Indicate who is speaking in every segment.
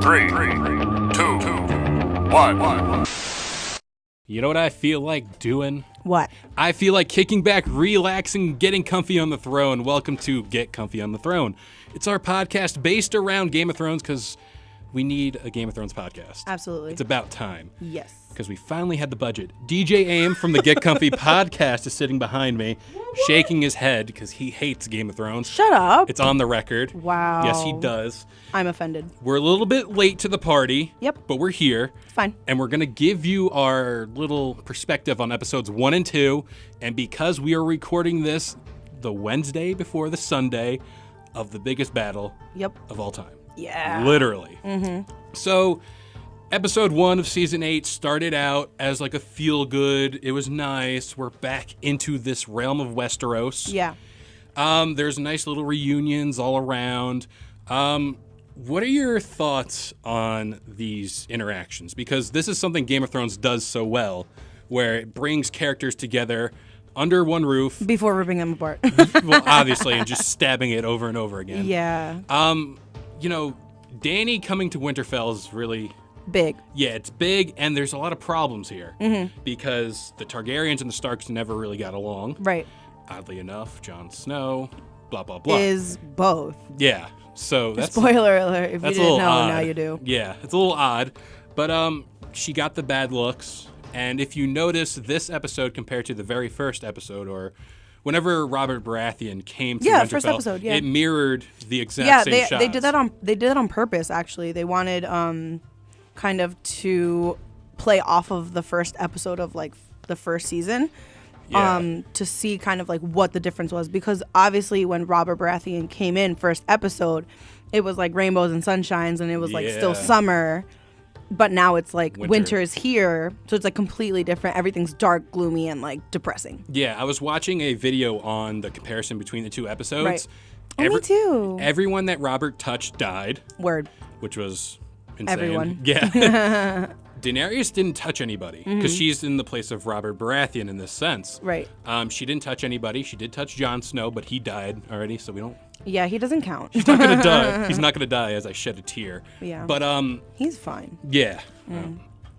Speaker 1: 3, 2, 1.
Speaker 2: You know what I feel like doing?
Speaker 3: What?
Speaker 2: I feel like kicking back, relaxing, getting comfy on the throne. Welcome to Get Comfy on the Throne. It's our podcast based around Game of Thrones because we need a Game of Thrones podcast.
Speaker 3: Absolutely.
Speaker 2: It's about time.
Speaker 3: Yes.
Speaker 2: Because we finally had the budget. DJ Aim from the Get Comfy podcast is sitting behind me, shaking his head because he hates Game of Thrones.
Speaker 3: Shut up.
Speaker 2: It's on the record.
Speaker 3: Wow.
Speaker 2: Yes, he does.
Speaker 3: I'm offended.
Speaker 2: We're a little bit late to the party.
Speaker 3: Yep.
Speaker 2: But we're here.
Speaker 3: It's fine.
Speaker 2: And we're going to give you our little perspective on episodes 1 and 2. And because we are recording this the Wednesday before the Sunday of the biggest battle of all time.
Speaker 3: Yeah.
Speaker 2: Literally. Mm-hmm. So, episode 1 of season 8 started out as like a feel-good. It was nice. We're back into this realm of Westeros.
Speaker 3: Yeah.
Speaker 2: There's nice little reunions all around. What are your thoughts on these interactions? Because this is something Game of Thrones does so well, where it brings characters together under one roof.
Speaker 3: Before ripping them apart.
Speaker 2: Well, obviously, and just stabbing it over and over again.
Speaker 3: Yeah.
Speaker 2: You know, Dany coming to Winterfell is really
Speaker 3: big.
Speaker 2: Yeah, it's big, and there's a lot of problems here. Because the Targaryens and the Starks never really got along.
Speaker 3: Right.
Speaker 2: Oddly enough, Jon Snow, blah, blah, blah.
Speaker 3: Is both.
Speaker 2: Yeah. So that's
Speaker 3: spoiler alert. If you
Speaker 2: that's
Speaker 3: didn't
Speaker 2: a little
Speaker 3: know,
Speaker 2: odd.
Speaker 3: now you do.
Speaker 2: Yeah, it's a little odd. But she got the bad looks. And if you notice this episode compared to the very first episode, or whenever Robert Baratheon came to Winterfell,
Speaker 3: first episode, yeah.
Speaker 2: it mirrored the exact same shots.
Speaker 3: They did that on purpose, actually. They wanted kind of to play off of the first episode of like the first season. To see kind of like what the difference was, because obviously when Robert Baratheon came in first episode, it was like rainbows and sunshines and it was like still summer, but now it's like winter is here, so it's like completely different. Everything's dark, gloomy, and like depressing.
Speaker 2: Yeah, I was watching a video on the comparison between the two episodes.
Speaker 3: Right. Me too.
Speaker 2: Everyone that Robert touched died.
Speaker 3: Word.
Speaker 2: Which was insane.
Speaker 3: Everyone.
Speaker 2: Yeah. Daenerys didn't touch anybody because she's in the place of Robert Baratheon in this sense.
Speaker 3: Right.
Speaker 2: She didn't touch anybody. She did touch Jon Snow, but he died already, so we don't.
Speaker 3: Yeah, he doesn't count.
Speaker 2: He's not gonna die. He's not gonna die as I shed a tear.
Speaker 3: Yeah.
Speaker 2: But
Speaker 3: he's fine.
Speaker 2: Yeah.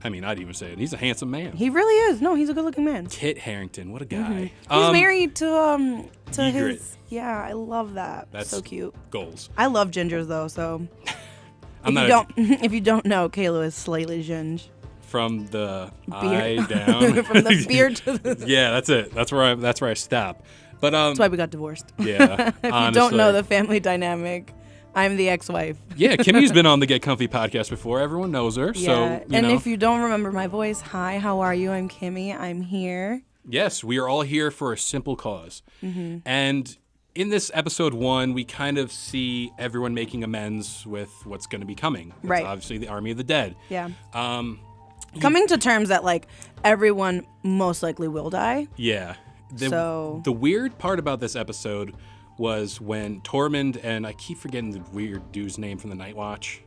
Speaker 2: I mean, I'd even say it. He's a handsome man.
Speaker 3: He really is. No, he's a good-looking man.
Speaker 2: Kit Harington, what a guy.
Speaker 3: He's married to
Speaker 2: Ygritte.
Speaker 3: his. Yeah, I love that.
Speaker 2: That's
Speaker 3: so cute.
Speaker 2: Goals.
Speaker 3: I love gingers though, so. If you don't know, Kayla is slightly ginge.
Speaker 2: From the
Speaker 3: beard.
Speaker 2: eye down.
Speaker 3: From the beard to the.
Speaker 2: Yeah, that's it. That's where I stop. But
Speaker 3: That's why we got divorced.
Speaker 2: Yeah.
Speaker 3: If you don't know the family dynamic, I'm the ex-wife.
Speaker 2: Yeah, Kimmy's been on the Get Comfy podcast before. Everyone knows her.
Speaker 3: Yeah.
Speaker 2: So,
Speaker 3: and if you don't remember my voice, hi, how are you? I'm Kimmi. I'm here.
Speaker 2: Yes, we are all here for a simple cause. And in this episode 1, we kind of see everyone making amends with what's going to be coming. It's
Speaker 3: right.
Speaker 2: obviously the Army of the Dead.
Speaker 3: Yeah. Coming to terms that like everyone most likely will die.
Speaker 2: Yeah. The weird part about this episode was when Tormund, and I keep forgetting the weird dude's name from the Night Watch.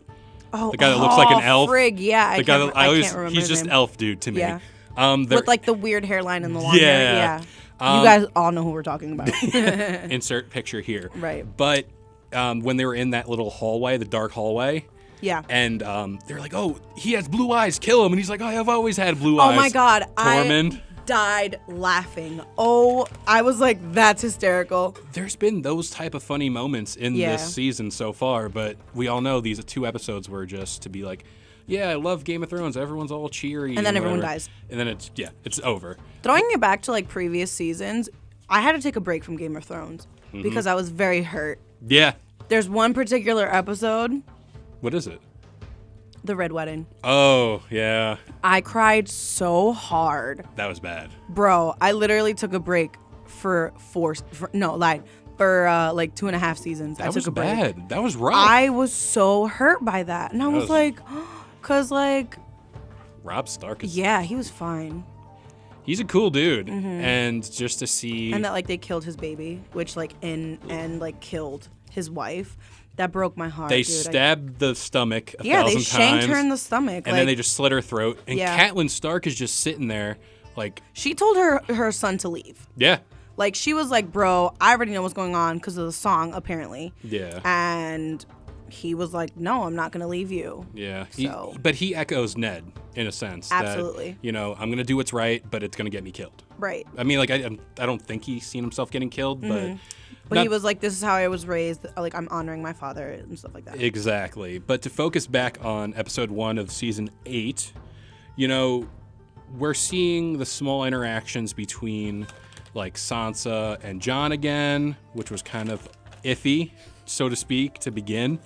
Speaker 3: Oh,
Speaker 2: the guy that looks like an elf.
Speaker 3: Frig, yeah. I can't remember
Speaker 2: he's
Speaker 3: his
Speaker 2: just
Speaker 3: name.
Speaker 2: Elf dude to me.
Speaker 3: Yeah. With like the weird hairline and the long hair. Yeah. You guys all know who we're talking about.
Speaker 2: Insert picture here.
Speaker 3: Right.
Speaker 2: But when they were in that little hallway, the dark hallway.
Speaker 3: Yeah.
Speaker 2: And they're like, oh, he has blue eyes, kill him. And he's like, oh, I've always had blue eyes.
Speaker 3: Oh my God.
Speaker 2: Tormund.
Speaker 3: I died laughing. Oh, I was like, that's hysterical.
Speaker 2: There's been those type of funny moments in this season so far, but we all know these 2 episodes were just to be like, yeah, I love Game of Thrones. Everyone's all cheery.
Speaker 3: And then everyone dies.
Speaker 2: And then it's over.
Speaker 3: Throwing it back to like previous seasons, I had to take a break from Game of Thrones because I was very hurt.
Speaker 2: Yeah.
Speaker 3: There's one particular episode.
Speaker 2: What is it?
Speaker 3: The Red Wedding.
Speaker 2: Oh, yeah.
Speaker 3: I cried so hard.
Speaker 2: That was bad.
Speaker 3: Bro, I literally took a break for like 2.5 seasons. I took a break.
Speaker 2: That was bad. That was rough.
Speaker 3: I was so hurt by that. And I was like, because like.
Speaker 2: Robb Stark is.
Speaker 3: Yeah, he was fine.
Speaker 2: He's a cool dude. And just to see.
Speaker 3: And that like they killed his baby, which like like killed his wife. That broke my heart.
Speaker 2: They stabbed the stomach a thousand times.
Speaker 3: Yeah, they shanked her in the stomach.
Speaker 2: And then they just slit her throat. And
Speaker 3: Yeah.
Speaker 2: Catelyn Stark is just sitting there like.
Speaker 3: She told her son to leave.
Speaker 2: Yeah.
Speaker 3: Like, she was like, bro, I already know what's going on because of the song, apparently.
Speaker 2: Yeah.
Speaker 3: And he was like, no, I'm not going to leave you.
Speaker 2: Yeah.
Speaker 3: So.
Speaker 2: But he echoes Ned in a sense.
Speaker 3: Absolutely.
Speaker 2: That, I'm going to do what's right, but it's going to get me killed.
Speaker 3: Right.
Speaker 2: I mean, like, I don't think he's seen himself getting killed, but...
Speaker 3: But he was like, this is how I was raised. Like, I'm honoring my father and stuff like that.
Speaker 2: Exactly. But to focus back on episode 1 of season 8, we're seeing the small interactions between, like, Sansa and Jon again, which was kind of iffy, so to speak, to begin.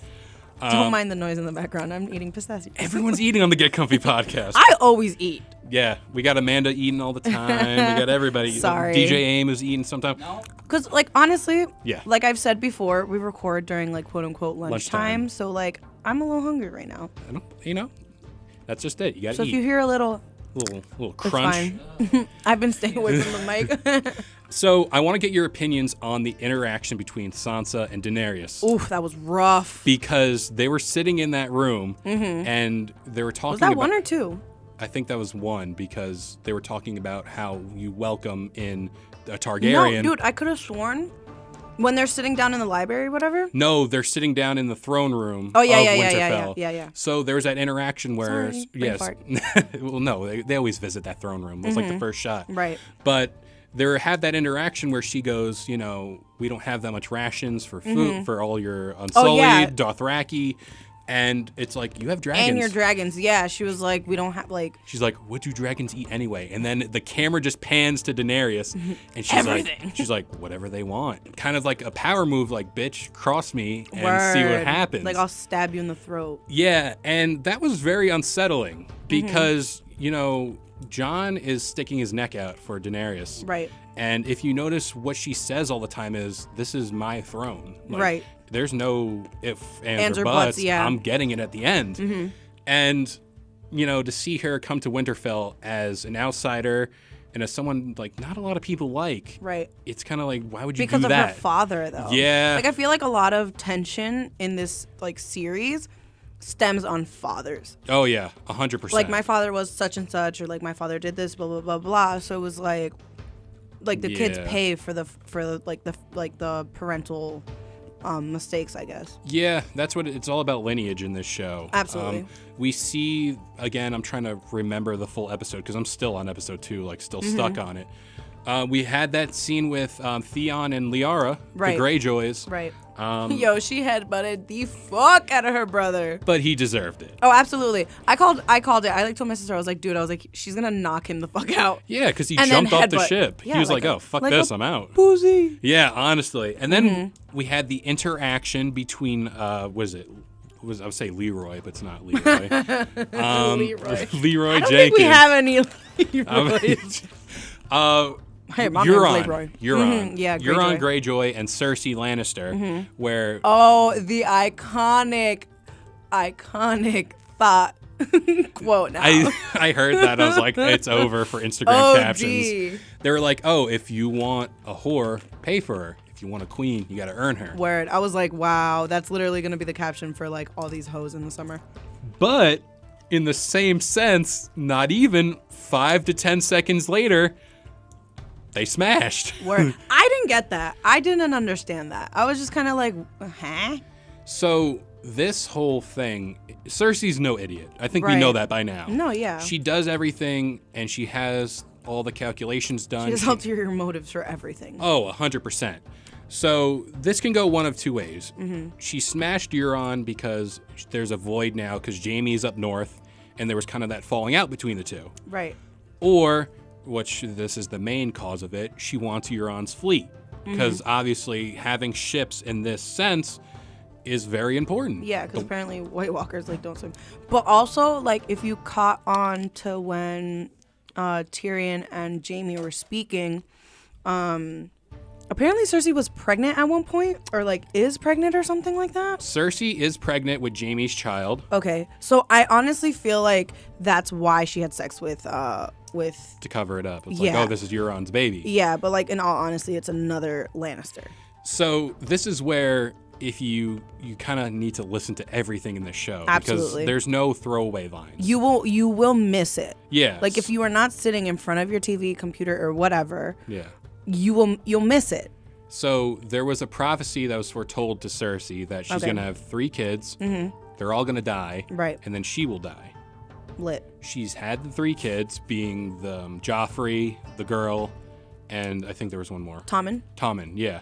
Speaker 3: Don't mind the noise in the background. I'm eating pistachios.
Speaker 2: Everyone's eating on the Get Comfy podcast.
Speaker 3: I always eat.
Speaker 2: Yeah, we got Amanda eating all the time. We got everybody.
Speaker 3: Sorry.
Speaker 2: DJ Aim is eating sometimes.
Speaker 3: Because, like, honestly,
Speaker 2: Yeah.
Speaker 3: like I've said before, we record during, like, quote-unquote
Speaker 2: Lunchtime.
Speaker 3: lunchtime. So, like, I'm a little hungry right now.
Speaker 2: That's just it. You got to
Speaker 3: So
Speaker 2: eat.
Speaker 3: if you hear a little,
Speaker 2: little
Speaker 3: it's
Speaker 2: crunch.
Speaker 3: fine. I've been staying away from the mic.
Speaker 2: So I want to get your opinions on the interaction between Sansa and Daenerys.
Speaker 3: Oof, that was rough.
Speaker 2: Because they were sitting in that room and they were talking
Speaker 3: Was that
Speaker 2: about...
Speaker 3: one or two?
Speaker 2: I think that was one, because they were talking about how you welcome in a Targaryen.
Speaker 3: No, dude, I could have sworn when they're sitting down in the library or whatever.
Speaker 2: No, they're sitting down in the throne room
Speaker 3: Oh, yeah,
Speaker 2: of
Speaker 3: yeah,
Speaker 2: Winterfell.
Speaker 3: yeah.
Speaker 2: So there was that interaction where...
Speaker 3: Sorry, brain fart.
Speaker 2: Well, no, they always visit that throne room. It was like the first shot.
Speaker 3: Right.
Speaker 2: But there had that interaction where she goes, we don't have that much rations for food for all your Unsullied,
Speaker 3: yeah.
Speaker 2: Dothraki. And it's like, you have dragons.
Speaker 3: And your dragons, yeah. She was like, we don't have, like...
Speaker 2: She's like, what do dragons eat anyway? And then the camera just pans to Daenerys, and she's like, whatever they want. Kind of like a power move, like, bitch, cross me and see what happens.
Speaker 3: Like, I'll stab you in the throat.
Speaker 2: Yeah, and that was very unsettling because, Jon is sticking his neck out for Daenerys.
Speaker 3: Right.
Speaker 2: And if you notice, what she says all the time is, this is my throne. Like,
Speaker 3: Right.
Speaker 2: There's no if, ands, or
Speaker 3: or
Speaker 2: buts.
Speaker 3: buts, yeah.
Speaker 2: I'm getting it at the end. And, to see her come to Winterfell as an outsider and as someone, like, not a lot of people like.
Speaker 3: Right.
Speaker 2: It's kind of like, why would you
Speaker 3: Because
Speaker 2: do
Speaker 3: of
Speaker 2: that?
Speaker 3: her father, though.
Speaker 2: Yeah.
Speaker 3: Like, I feel like a lot of tension in this, like, series stems on fathers.
Speaker 2: Oh, yeah, 100%.
Speaker 3: Like, my father was such and such, or, like, my father did this, blah, blah, blah, blah. So it was like the kids
Speaker 2: Yeah.
Speaker 3: pay for the parental mistakes, I guess.
Speaker 2: Yeah, that's what it's all about, lineage in this show.
Speaker 3: Absolutely.
Speaker 2: We see, again, I'm trying to remember the full episode because I'm still on episode 2, like still stuck on it. We had that scene with Theon and Liara,
Speaker 3: Right.
Speaker 2: the Greyjoys.
Speaker 3: Right. Yo, she headbutted the fuck out of her brother.
Speaker 2: But he deserved it.
Speaker 3: Oh, absolutely. I called it. I like told my sister, I was like, she's gonna knock him the fuck out.
Speaker 2: Yeah, because he
Speaker 3: And then
Speaker 2: jumped off the
Speaker 3: headbutt.
Speaker 2: ship.
Speaker 3: Yeah,
Speaker 2: he was
Speaker 3: like
Speaker 2: like,
Speaker 3: a-
Speaker 2: oh, fuck
Speaker 3: like
Speaker 2: this,
Speaker 3: a
Speaker 2: I'm out.
Speaker 3: Pussy.
Speaker 2: Yeah, honestly. And then we had the interaction between, I would say Leroy, but it's not Leroy.
Speaker 3: Leroy.
Speaker 2: Leroy
Speaker 3: I don't
Speaker 2: Jenkins.
Speaker 3: think we have any Leroys. Hey, my name's
Speaker 2: Euron.
Speaker 3: Leroy.
Speaker 2: Euron.
Speaker 3: Yeah,
Speaker 2: Euron Greyjoy and Cersei Lannister, where
Speaker 3: Oh, the iconic thought quote now.
Speaker 2: I heard that. I was like, it's over for Instagram
Speaker 3: OG.
Speaker 2: captions. They were like, oh, if you want a whore, pay for her. If you want a queen, you got to earn her.
Speaker 3: Word. I was like, wow, that's literally going to be the caption for like all these hoes in the summer.
Speaker 2: But in the same sense, not even 5 to 10 seconds later, they smashed.
Speaker 3: Word. I didn't get that. I didn't understand that. I was just kind of like, huh?
Speaker 2: So this whole thing, Cersei's no idiot. I think we
Speaker 3: Right.
Speaker 2: know that by now.
Speaker 3: No, yeah.
Speaker 2: She does everything, and she has all the calculations done.
Speaker 3: She has ulterior motives for everything.
Speaker 2: Oh, 100%. So this can go one of two ways. She smashed Euron because there's a void now because Jaime's up north, and there was kind of that falling out between the two.
Speaker 3: Right.
Speaker 2: Or, this is the main cause of it, she wants Euron's fleet. Because obviously having ships in this sense is very important.
Speaker 3: Yeah, because apparently White Walkers like don't swim. But also, like, if you caught on to when Tyrion and Jaime were speaking, apparently Cersei was pregnant at one point, or like is pregnant or something like that.
Speaker 2: Cersei is pregnant with Jaime's child.
Speaker 3: Okay, so I honestly feel like that's why she had sex with.
Speaker 2: To cover it up. It's
Speaker 3: Yeah.
Speaker 2: like, oh, this is Euron's baby.
Speaker 3: Yeah, but like in all honesty, it's another Lannister.
Speaker 2: So this is where if you kind of need to listen to everything in this show.
Speaker 3: Absolutely.
Speaker 2: Because there's no throwaway lines.
Speaker 3: You will miss it.
Speaker 2: Yeah.
Speaker 3: Like if you are not sitting in front of your TV, computer, or whatever,
Speaker 2: Yeah.
Speaker 3: you'll miss it.
Speaker 2: So there was a prophecy that was foretold to Cersei that she's going to have 3 kids. Mm-hmm. They're all going to die.
Speaker 3: Right.
Speaker 2: And then she will die.
Speaker 3: Lit.
Speaker 2: She's had the 3 kids, being the Joffrey, the girl, and I think there was one more. Tommen, yeah.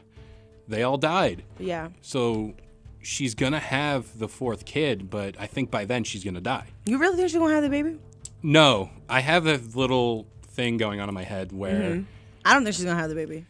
Speaker 2: They all died.
Speaker 3: Yeah.
Speaker 2: So she's going to have the 4th kid, but I think by then she's going to die.
Speaker 3: You really think she's going to have the baby?
Speaker 2: No. I have a little thing going on in my head where...
Speaker 3: I don't think she's going to have the baby.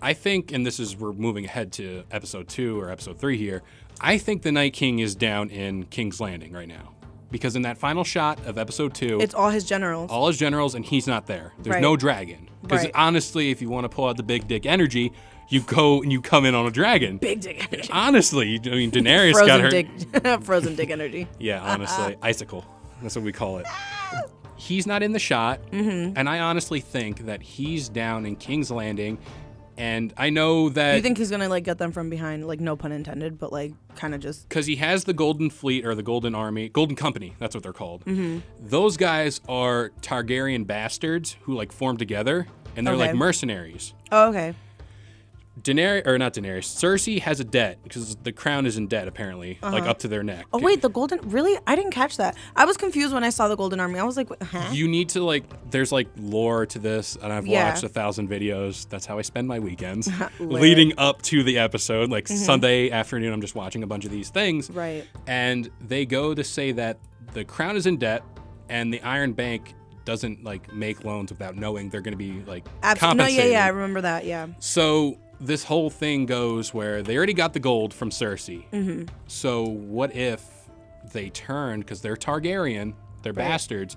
Speaker 2: I think, and we're moving ahead to episode 2 or episode 3 here, I think the Night King is down in King's Landing right now. Because in that final shot of episode 2...
Speaker 3: It's all his generals.
Speaker 2: All his generals, and he's not there. There's
Speaker 3: Right.
Speaker 2: no dragon. Because
Speaker 3: Right.
Speaker 2: honestly, if you want to pull out the big dick energy, you go and you come in on a dragon.
Speaker 3: Big dick energy.
Speaker 2: Honestly, I mean, Daenerys got her...
Speaker 3: Frozen dick energy.
Speaker 2: Yeah, honestly. Icicle. That's what we call it. He's not in the shot, and I honestly think that he's down in King's Landing, and I know that...
Speaker 3: You think he's going to, like, get them from behind, like, no pun intended, but, like, kind of just...
Speaker 2: Because he has the Golden Fleet, or the Golden Army, Golden Company, that's what they're called. Those guys are Targaryen bastards who, like, form together, and they're, like, mercenaries.
Speaker 3: Oh, okay.
Speaker 2: Cersei has a debt, because the crown is in debt, apparently, like, up to their neck.
Speaker 3: Oh, wait, the golden... Really? I didn't catch that. I was confused when I saw the Golden Army. I was like, huh?
Speaker 2: You need to, like, there's, like, lore to this, and I've
Speaker 3: Yeah.
Speaker 2: watched 1,000 videos. That's how I spend my weekends. Leading up to the episode, like, Sunday afternoon, I'm just watching a bunch of these things.
Speaker 3: Right.
Speaker 2: And they go to say that the crown is in debt, and the Iron Bank doesn't, like, make loans without knowing they're going to be, like, compensated.
Speaker 3: No, yeah, I remember that, yeah.
Speaker 2: So this whole thing goes where they already got the gold from Cersei. So what if they turn, because they're Targaryen, they're bastards,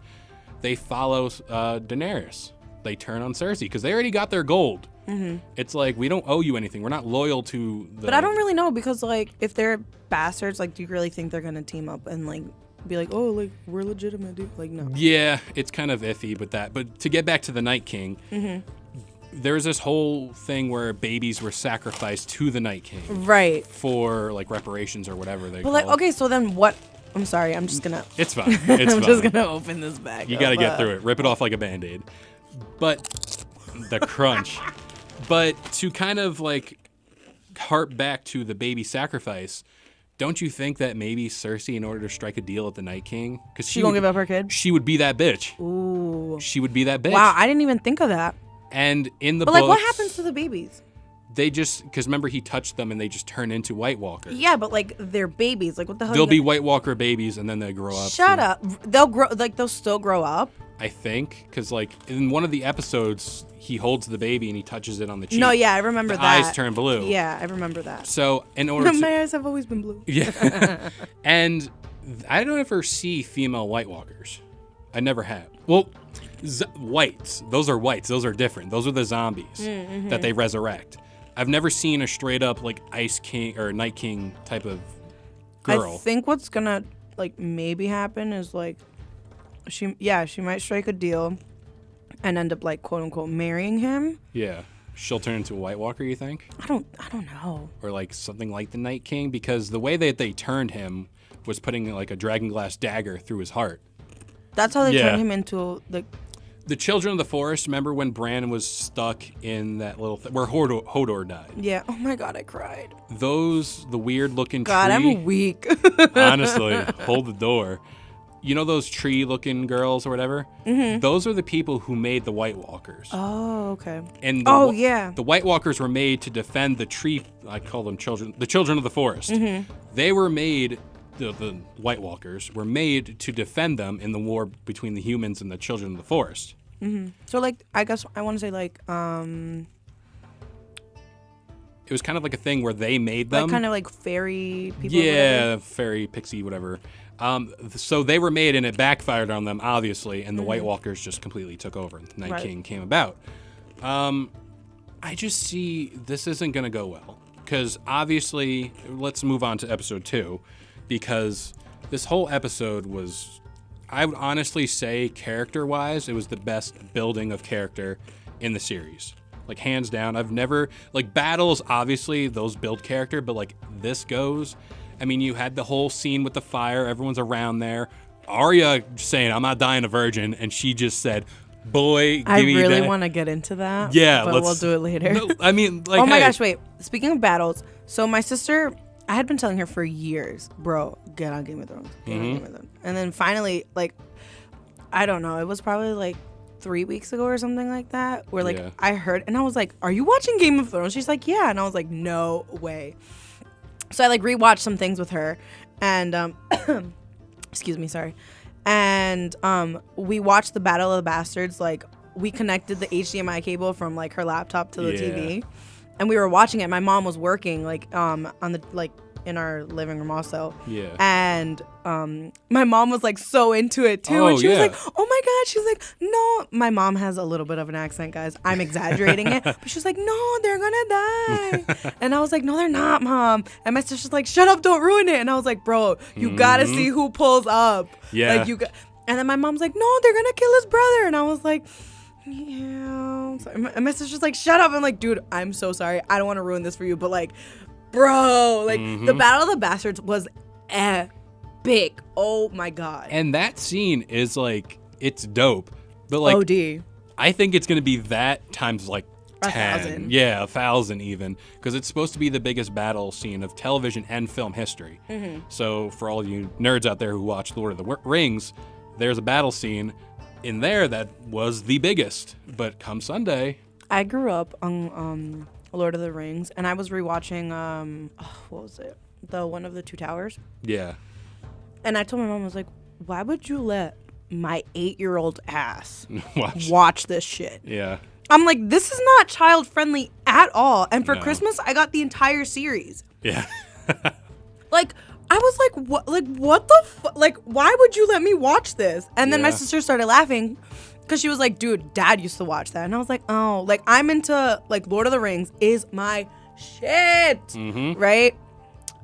Speaker 2: they follow Daenerys. They turn on Cersei, because they already got their gold. It's like, we don't owe you anything. We're not loyal to the...
Speaker 3: But I don't really know, because, like, if they're bastards, like, do you really think they're going to team up and, like, be like, oh, like, we're legitimate, dude? Like, no.
Speaker 2: Yeah, it's kind of iffy with that. But to get back to the Night King... There's this whole thing where babies were sacrificed to the Night King.
Speaker 3: Right.
Speaker 2: For, like, reparations or whatever they
Speaker 3: But,
Speaker 2: call
Speaker 3: like,
Speaker 2: it.
Speaker 3: okay, so then what... I'm sorry, I'm just going to...
Speaker 2: It's fine. It's
Speaker 3: I'm
Speaker 2: fine.
Speaker 3: just going to open this bag.
Speaker 2: You got to get through it. Rip it off like a Band-Aid. But the crunch. But to kind of, like, harp back to the baby sacrifice, don't you think that maybe Cersei, in order to strike a deal at the Night King... Because
Speaker 3: She won't give up her kid?
Speaker 2: She would be that bitch.
Speaker 3: Ooh.
Speaker 2: She would be that bitch.
Speaker 3: Wow, I didn't even think of that.
Speaker 2: And in the
Speaker 3: But,
Speaker 2: books,
Speaker 3: like, what happens to the babies?
Speaker 2: They just, because remember he touched them and they just turn into White Walkers.
Speaker 3: Yeah, but, like, they're babies. Like, what the hell?
Speaker 2: They'll be White Walker babies and then they grow up.
Speaker 3: Shut up. They'll grow, like, they'll still grow up?
Speaker 2: I think, because, like, in one of the episodes, he holds the baby and he touches it on the cheek.
Speaker 3: No, yeah, I remember
Speaker 2: the
Speaker 3: that.
Speaker 2: eyes turn blue.
Speaker 3: Yeah, I remember that.
Speaker 2: So, in order to...
Speaker 3: My eyes have always been blue.
Speaker 2: Yeah. And I don't ever see female White Walkers. I never have. Well... whites. Those are whites. Those are different. Those are the zombies that they resurrect. I've never seen a straight up like Ice King or Night King type of girl.
Speaker 3: I think what's gonna like maybe happen is like she might strike a deal and end up like quote unquote marrying him.
Speaker 2: Yeah. She'll turn into a White Walker, you think?
Speaker 3: I don't know.
Speaker 2: Or like something like the Night King, because the way that they turned him was putting like a dragonglass dagger through his heart.
Speaker 3: That's how they turned him into
Speaker 2: the Children of the Forest. Remember when Bran was stuck in that little where Hodor died?
Speaker 3: Yeah. Oh my God, I cried.
Speaker 2: The weird looking
Speaker 3: God,
Speaker 2: tree.
Speaker 3: I'm weak.
Speaker 2: Honestly, hold the door. You know those tree looking girls or whatever? Those are the people who made the White Walkers.
Speaker 3: Oh, okay.
Speaker 2: And the White Walkers were made to defend the tree. I call them children. The Children of the Forest. They were made. The White Walkers were made to defend them in the war between the humans and the Children of the Forest.
Speaker 3: So, like, I guess I want to say, like,
Speaker 2: it was kind of like a thing where they made them.
Speaker 3: like kind of like fairy people.
Speaker 2: Yeah, fairy, pixie, whatever. So they were made and it backfired on them, obviously, and the White Walkers just completely took over and the Night King came about. I just see this isn't going to go well. Because obviously, let's move on to episode 2. Because this whole episode was, I would honestly say, character-wise, it was the best building of character in the series. Like, hands down. I've never, like, battles, obviously, those build character, but, like, this goes. I mean, you had the whole scene with the fire. Everyone's around there. Arya saying, I'm not dying a virgin. And she just said, boy, give
Speaker 3: I
Speaker 2: me
Speaker 3: really
Speaker 2: that.
Speaker 3: want to get into that.
Speaker 2: Yeah,
Speaker 3: but we'll do it later.
Speaker 2: No, I mean, like,
Speaker 3: Oh my
Speaker 2: hey,
Speaker 3: gosh, wait. Speaking of battles, so my sister, I had been telling her for years, bro, get on Game of Thrones. Get on Game of Thrones. And then finally, like, I don't know, it was probably like 3 weeks ago or something like that, where like I heard, and I was like, are you watching Game of Thrones? She's like, yeah. And I was like, no way. So I like rewatched some things with her, and excuse me, sorry. And we watched the Battle of the Bastards. Like, we connected the HDMI cable from like her laptop to the TV, and we were watching it. My mom was working like on the like in our living room also. Yeah. And my mom was like so into it too, and she was like, "Oh my god!" She's like, "No." My mom has a little bit of an accent, guys. I'm exaggerating it, but she's like, "No, they're gonna die." And I was like, "No, they're not, Mom." And my sister's like, "Shut up! Don't ruin it." And I was like, "Bro, you gotta see who pulls up."
Speaker 2: Yeah.
Speaker 3: Like and then my mom's like, "No, they're gonna kill his brother." And I was like, yeah. And my sister's like, "Shut up." I'm like, "Dude, I'm so sorry. I don't want to ruin this for you, but like, bro, like the Battle of the Bastards was epic. Oh my god."
Speaker 2: And that scene is like, it's dope. But like,
Speaker 3: OD.
Speaker 2: I think it's gonna be that times like 10.
Speaker 3: 1,000.
Speaker 2: Yeah, 1,000 even, because it's supposed to be the biggest battle scene of television and film history. So for all you nerds out there who watch Lord of the Rings, there's a battle scene in there that was the biggest. But come Sunday,
Speaker 3: I grew up on Lord of the Rings, and I was rewatching what was it? The One of the Two Towers.
Speaker 2: Yeah.
Speaker 3: And I told my mom, I was like, "Why would you let my 8-year-old ass watch this shit?"
Speaker 2: Yeah.
Speaker 3: I'm like, this is not child friendly at all. And for Christmas, I got the entire series.
Speaker 2: Yeah.
Speaker 3: Like, I was like, what? Like, what the? Like, why would you let me watch this? And then my sister started laughing because she was like, "Dude, Dad used to watch that." And I was like, "Oh, like I'm into like Lord of the Rings is my shit, right?"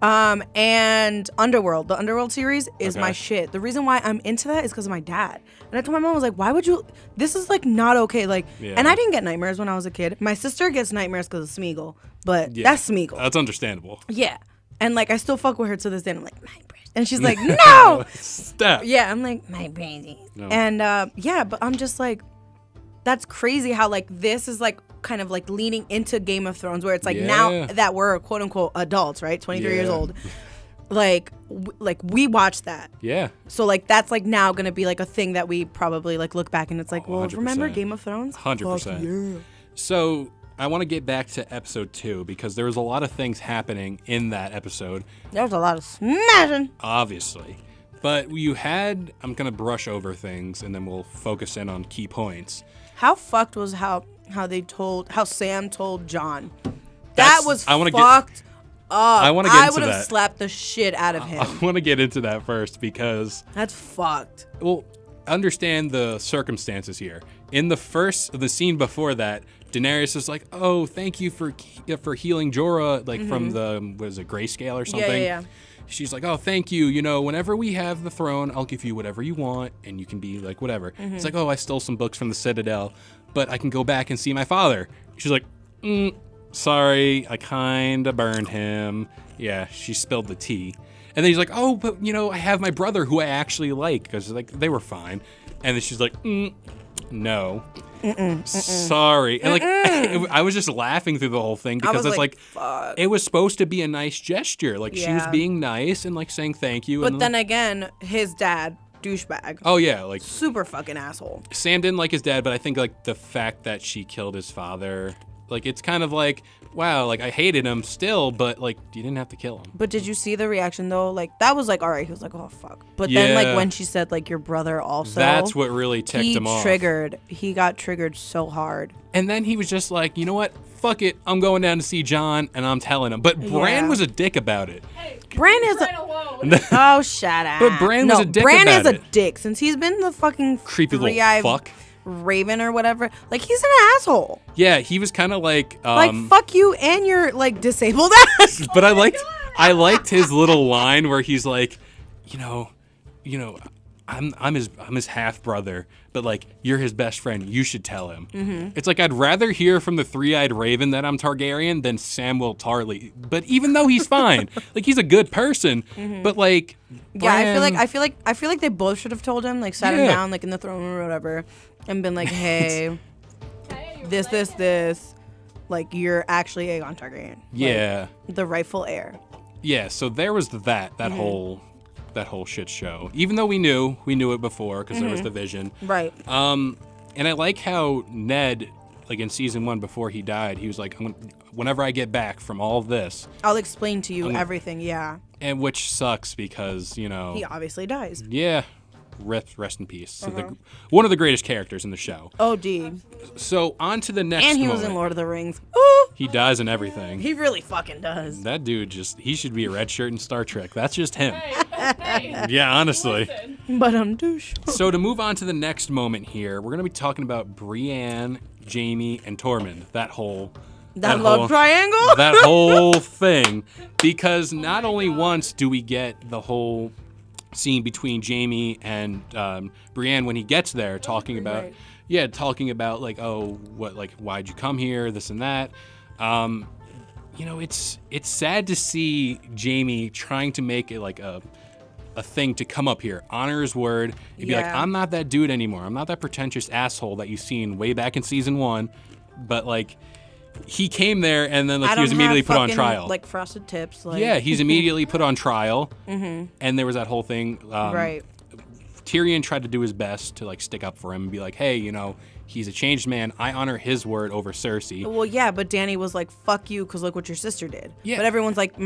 Speaker 3: And Underworld, the Underworld series is my shit. The reason why I'm into that is because of my dad. And I told my mom, I was like, "Why would you? This is like not okay." Like, and I didn't get nightmares when I was a kid. My sister gets nightmares because of Smeagol, but that's Smeagol.
Speaker 2: That's understandable.
Speaker 3: Yeah. And like I still fuck with her to this day. And I'm like, "My brain," and she's like, "No."
Speaker 2: Stop.
Speaker 3: Yeah, I'm like, "My brain." No. And but I'm just like, that's crazy how like this is like kind of like leaning into Game of Thrones, where it's like now that we're quote unquote adults, right? 23 years old. Like we watched that. Yeah. So like that's like now gonna be like a thing that we probably like look back and it's like, well, 100%. Remember Game of Thrones?
Speaker 2: 100%. Yeah. So I want to get back to episode 2 because there was a lot of things happening in that episode.
Speaker 3: There was a lot of smashing.
Speaker 2: Obviously. But you had, I'm going to brush over things and then we'll focus in on key points.
Speaker 3: How fucked was how Sam told Jon? That was fucked up.
Speaker 2: I want to get into that.
Speaker 3: I would have slapped the shit out of him.
Speaker 2: I want to get into that first because
Speaker 3: that's fucked.
Speaker 2: Well, understand the circumstances here. In the scene before that, Daenerys is like, "Oh, thank you for healing Jorah, like from the grayscale or something." Yeah. She's like, "Oh, thank you. You know, whenever we have the throne, I'll give you whatever you want, and you can be like whatever." It's like, "Oh, I stole some books from the Citadel, but I can go back and see my father." She's like, "Sorry, I kind of burned him." Yeah, she spilled the tea. And then he's like, "Oh, but you know, I have my brother who I actually like because like they were fine." And then she's like, "No, sorry." And like, I was just laughing through the whole thing because it's like it was supposed to be a nice gesture. Like she was being nice and like saying thank you.
Speaker 3: But then again, his dad, douchebag.
Speaker 2: Oh yeah, like
Speaker 3: super fucking asshole.
Speaker 2: Sam didn't like his dad, but I think like the fact that she killed his father, like it's kind of like, wow, like I hated him still, but like you didn't have to kill him.
Speaker 3: But did you see the reaction though? Like that was like, all right, he was like, "Oh fuck." But then like when she said like your brother also,
Speaker 2: that's what really ticked him off.
Speaker 3: He got triggered so hard.
Speaker 2: And then he was just like, "You know what? Fuck it. I'm going down to see Jon and I'm telling him." But Bran was a dick about it.
Speaker 4: Hey,
Speaker 3: Bran is oh, shut up.
Speaker 2: But Bran was a dick
Speaker 3: Bran
Speaker 2: about
Speaker 3: is a dick since he's been the fucking
Speaker 2: creepy little fuck.
Speaker 3: Raven or whatever. Like he's an asshole.
Speaker 2: Yeah, he was kind of like
Speaker 3: fuck you and your like disabled ass.
Speaker 2: But I liked his little line where he's like, you know, I'm his half brother, but like you're his best friend. You should tell him. It's like I'd rather hear from the 3-eyed raven that I'm Targaryen than Samwell Tarly. But even though he's fine, like he's a good person, but like
Speaker 3: Bran, I feel like they both should have told him, like sat him down like in the throne room or whatever, and been like, hey, this, like, you're actually Aegon Targaryen.
Speaker 2: Yeah.
Speaker 3: Like, the rightful heir.
Speaker 2: Yeah, so there was that whole shit show. Even though we knew it before because there was the vision.
Speaker 3: Right.
Speaker 2: And I like how Ned, like in season 1 before he died, he was like, whenever I get back from all of this,
Speaker 3: I'll explain to you everything, yeah.
Speaker 2: And which sucks because,
Speaker 3: He obviously dies.
Speaker 2: Yeah. Rest in peace. So one of the greatest characters in the show.
Speaker 3: OD.
Speaker 2: So on to the next
Speaker 3: And he
Speaker 2: moment.
Speaker 3: was in Lord of the Rings. Ooh.
Speaker 2: He dies in everything.
Speaker 3: He really fucking does.
Speaker 2: That dude he should be a red shirt in Star Trek. That's just him.
Speaker 4: Hey,
Speaker 2: Yeah, honestly.
Speaker 4: listen.
Speaker 3: But douche.
Speaker 2: So to move on to the next moment here, we're going to be talking about Brienne, Jaime, and Tormund. That
Speaker 3: love triangle?
Speaker 2: That whole thing. Because not only once do we get the whole scene between Jaime and Brienne when he gets there, talking about like, oh, what, like, why'd you come here, this and that. It's sad to see Jaime trying to make it like a thing to come up here, honor his word, and be like, I'm not that dude anymore. I'm not that pretentious asshole that you've seen way back in season 1. But like, he came there and then like he was immediately put on trial.
Speaker 3: Like frosted tips. Like.
Speaker 2: Yeah, he's immediately put on trial. And there was that whole thing.
Speaker 3: Right.
Speaker 2: Tyrion tried to do his best to like stick up for him and be like, hey, he's a changed man. I honor his word over Cersei.
Speaker 3: Well, yeah, but Dany was like, fuck you, because look what your sister did.
Speaker 2: Yeah.
Speaker 3: But everyone's like,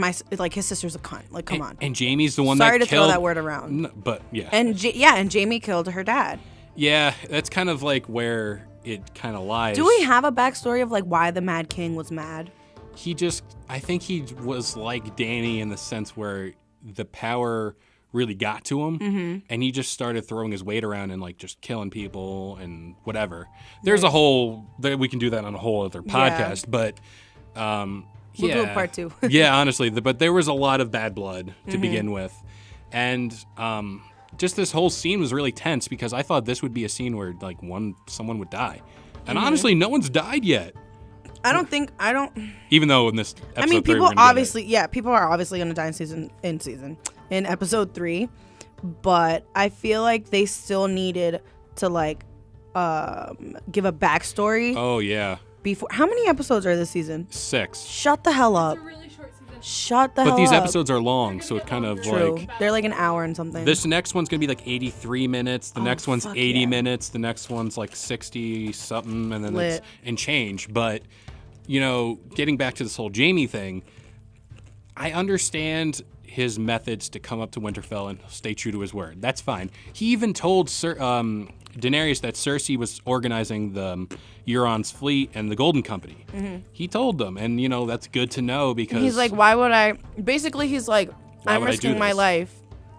Speaker 3: his sister's a cunt. Like, come on.
Speaker 2: And Jaime's the one
Speaker 3: Sorry
Speaker 2: that
Speaker 3: to
Speaker 2: killed...
Speaker 3: throw that word around.
Speaker 2: No, but yeah.
Speaker 3: And Jaime killed her dad.
Speaker 2: Yeah, that's kind of like where it kind of lies.
Speaker 3: Do we have a backstory of like why the Mad King was mad?
Speaker 2: I think he was like Dany in the sense where the power really got to him, and he just started throwing his weight around and like just killing people and whatever. There's we can do that on a whole other podcast, but
Speaker 3: We'll do a part 2.
Speaker 2: Yeah, honestly, but there was a lot of bad blood to begin with, and just this whole scene was really tense because I thought this would be a scene where like someone would die, and honestly, no one's died yet.
Speaker 3: I don't.
Speaker 2: Even though in this episode,
Speaker 3: I mean,
Speaker 2: 3,
Speaker 3: people
Speaker 2: we're gonna
Speaker 3: obviously, people are obviously gonna die in episode 3, but I feel like they still needed to like give a backstory.
Speaker 2: Oh yeah.
Speaker 3: Before, how many episodes are this season?
Speaker 2: 6.
Speaker 3: Shut the hell up.
Speaker 4: It's a really short season.
Speaker 3: Shut the hell
Speaker 2: But
Speaker 3: up.
Speaker 2: these episodes are long, so it kind of
Speaker 3: True.
Speaker 2: like...
Speaker 3: They're like an hour and something.
Speaker 2: This next one's going to be like 83 minutes. The next one's
Speaker 3: fuck
Speaker 2: 80
Speaker 3: yeah.
Speaker 2: minutes. The next one's like 60-something, and then
Speaker 3: Lit.
Speaker 2: and change. But, getting back to this whole Jaime thing, I understand his methods to come up to Winterfell and stay true to his word. That's fine. He even told Daenerys that Cersei was organizing the Euron's fleet and the Golden Company. He told them, and that's good to know because
Speaker 3: he's like, why would I? Basically, he's like,
Speaker 2: Why
Speaker 3: I'm
Speaker 2: would I
Speaker 3: risking
Speaker 2: do
Speaker 3: my
Speaker 2: this?
Speaker 3: life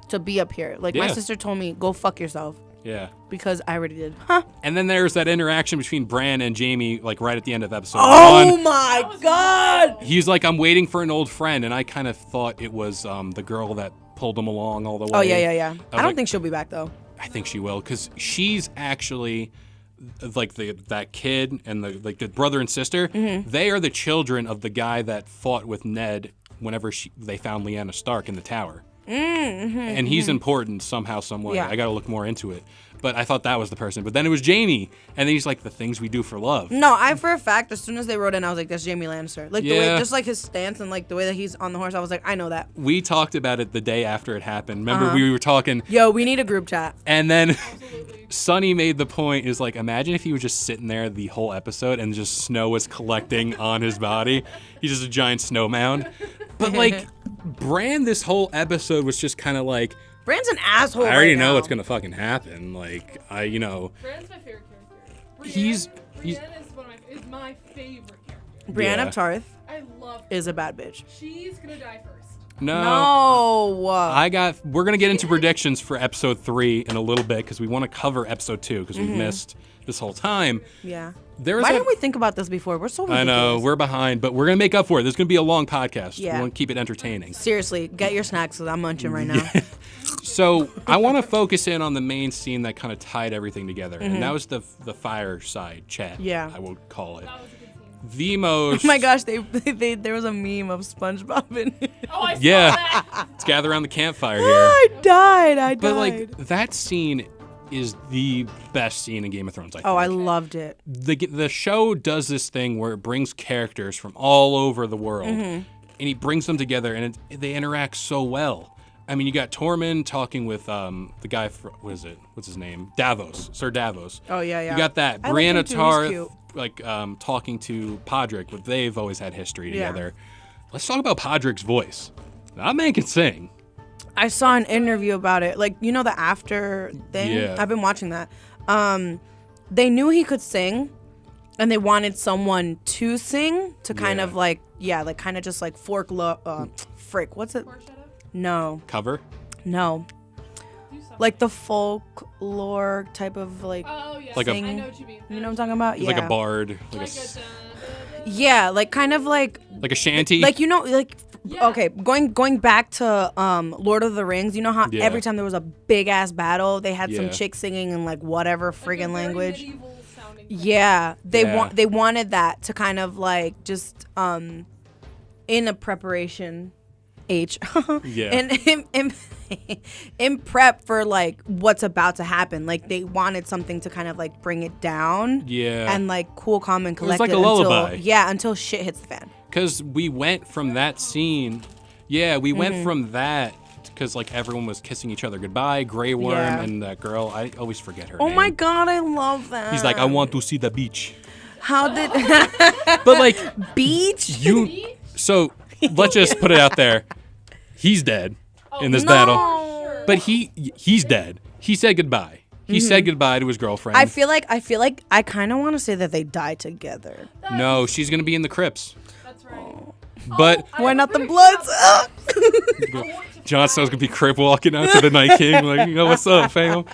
Speaker 3: to be up here. Like my
Speaker 2: Yeah.
Speaker 3: sister told me, go fuck yourself
Speaker 2: yeah.
Speaker 3: because I already did. Huh?
Speaker 2: And then there's that interaction between Bran and Jaime, like right at the end of episode
Speaker 3: Oh
Speaker 2: 1.
Speaker 3: my god!
Speaker 2: He's like, I'm waiting for an old friend, and I kind of thought it was the girl that pulled him along all the way.
Speaker 3: Oh yeah. I don't
Speaker 2: like-
Speaker 3: think she'll be back though.
Speaker 2: I think she will, because she's actually like that kid and the brother and sister. They are the children of the guy that fought with Ned whenever they found Lyanna Stark in the tower. And he's important somehow, some way.
Speaker 3: Yeah.
Speaker 2: I got to look more into it. But I thought that was the person. But then it was Jaime, and then he's like, the things we do for love.
Speaker 3: No, I for a fact, as soon as they wrote in, I was like, that's Jaime Lannister. Like the way,
Speaker 2: Yeah.
Speaker 3: just like his stance and like the way that he's on the horse, I was like, I know that.
Speaker 2: We talked about it the day after it happened. Remember, we were talking,
Speaker 3: Yo, we need a group chat.
Speaker 2: and then Sonny made the point, is like, imagine if he was just sitting there the whole episode and just snow was collecting on his body. He's just a giant snow mound. But like, Bran this whole episode was just kind of like,
Speaker 3: Bran's an asshole.
Speaker 2: I already
Speaker 3: right
Speaker 2: know
Speaker 3: now.
Speaker 2: what's gonna fucking happen. Like,
Speaker 4: Bran's my favorite character.
Speaker 2: He's-
Speaker 4: Brienne is my favorite character.
Speaker 3: Brienne
Speaker 2: Yeah.
Speaker 3: of Tarth
Speaker 4: I love her.
Speaker 3: is a bad bitch.
Speaker 4: She's gonna die first.
Speaker 2: no.
Speaker 3: No.
Speaker 2: We're gonna get into predictions for episode 3 in a little bit because we want to cover episode 2 because we've missed this whole time.
Speaker 3: Yeah.
Speaker 2: There was
Speaker 3: Why
Speaker 2: a-
Speaker 3: didn't we think about this before? We're so ridiculous.
Speaker 2: I know we're behind, but we're gonna make up for it. This is gonna be a long podcast.
Speaker 3: Yeah.
Speaker 2: We want to keep it entertaining.
Speaker 3: Seriously, get your snacks because I'm munching right now.
Speaker 2: So I want to focus in on the main scene that kind of tied everything together, and that was the fireside chat.
Speaker 3: Yeah.
Speaker 2: I would call it
Speaker 4: That was a good scene.
Speaker 2: the most.
Speaker 3: Oh my gosh, there was a meme of SpongeBob in it.
Speaker 4: Oh, I saw
Speaker 2: Yeah.
Speaker 4: that.
Speaker 2: Let's gather around the campfire here.
Speaker 3: I died.
Speaker 2: But like that scene, is the best scene in Game of Thrones, I think.
Speaker 3: Oh, I loved it.
Speaker 2: The show does this thing where it brings characters from all over the world, and he brings them together, and they interact so well. I mean, you got Tormund talking with the guy, what's his name? Sir Davos.
Speaker 3: Oh, yeah.
Speaker 2: You got that.
Speaker 3: I like him
Speaker 2: Brianna
Speaker 3: too, he's
Speaker 2: Tarth,
Speaker 3: cute.
Speaker 2: like, talking to Podrick, but they've always had history
Speaker 3: Yeah.
Speaker 2: together. Let's talk about Podrick's voice. That man can sing.
Speaker 3: I saw an interview about it. Like, you know, the after thing?
Speaker 2: Yeah.
Speaker 3: I've been watching that. They knew he could sing, and they wanted someone to sing to kind
Speaker 2: Yeah.
Speaker 3: of like, kind of just like what's it?
Speaker 4: Foreshadow?
Speaker 3: No.
Speaker 2: Cover?
Speaker 3: No.
Speaker 4: Do something.
Speaker 3: Like the folklore type of like,
Speaker 4: Oh, yeah.
Speaker 2: Like a-
Speaker 4: I know what you mean.
Speaker 3: you know what I'm talking about?
Speaker 2: He's
Speaker 3: Yeah.
Speaker 2: like a bard. Like
Speaker 4: Like
Speaker 2: a,
Speaker 4: a
Speaker 3: Yeah, like kind of like
Speaker 2: shanty.
Speaker 3: like you know like
Speaker 4: Yeah.
Speaker 3: okay, going back to Lord of the Rings, you know how
Speaker 2: Yeah.
Speaker 3: every time there was a big ass battle, they had some
Speaker 2: Yeah.
Speaker 3: chick singing in like whatever friggin' language.
Speaker 4: Medieval sounding.
Speaker 3: Yeah,
Speaker 2: Yeah.
Speaker 3: they wanted that to kind of like just in a preparation H
Speaker 2: Yeah.
Speaker 3: and in prep for like what's about to happen. Like they wanted something to kind of like bring it down.
Speaker 2: Yeah.
Speaker 3: And like cool, calm, and
Speaker 2: was like
Speaker 3: collected
Speaker 2: a lullaby.
Speaker 3: until shit hits the fan.
Speaker 2: Because we went from that scene. Yeah, we went from that because like everyone was kissing each other goodbye. Grey Worm
Speaker 3: Yeah.
Speaker 2: and that girl. I always forget her
Speaker 3: Oh
Speaker 2: name.
Speaker 3: my god, I love that.
Speaker 2: He's like, I want to see the beach.
Speaker 3: How did
Speaker 2: But like
Speaker 3: beach?
Speaker 2: you. So let's just put it out there. He's dead in this
Speaker 3: no.
Speaker 2: battle. But he's dead. He said goodbye. He said goodbye to his girlfriend.
Speaker 3: I feel like I kind of want to say that they die together.
Speaker 2: No, she's gonna be in the crypts.
Speaker 4: That's right.
Speaker 2: But
Speaker 3: Why not the Bloods?
Speaker 2: Jon Snow's gonna be crip walking out to the Night King, like, you know what's up, fam?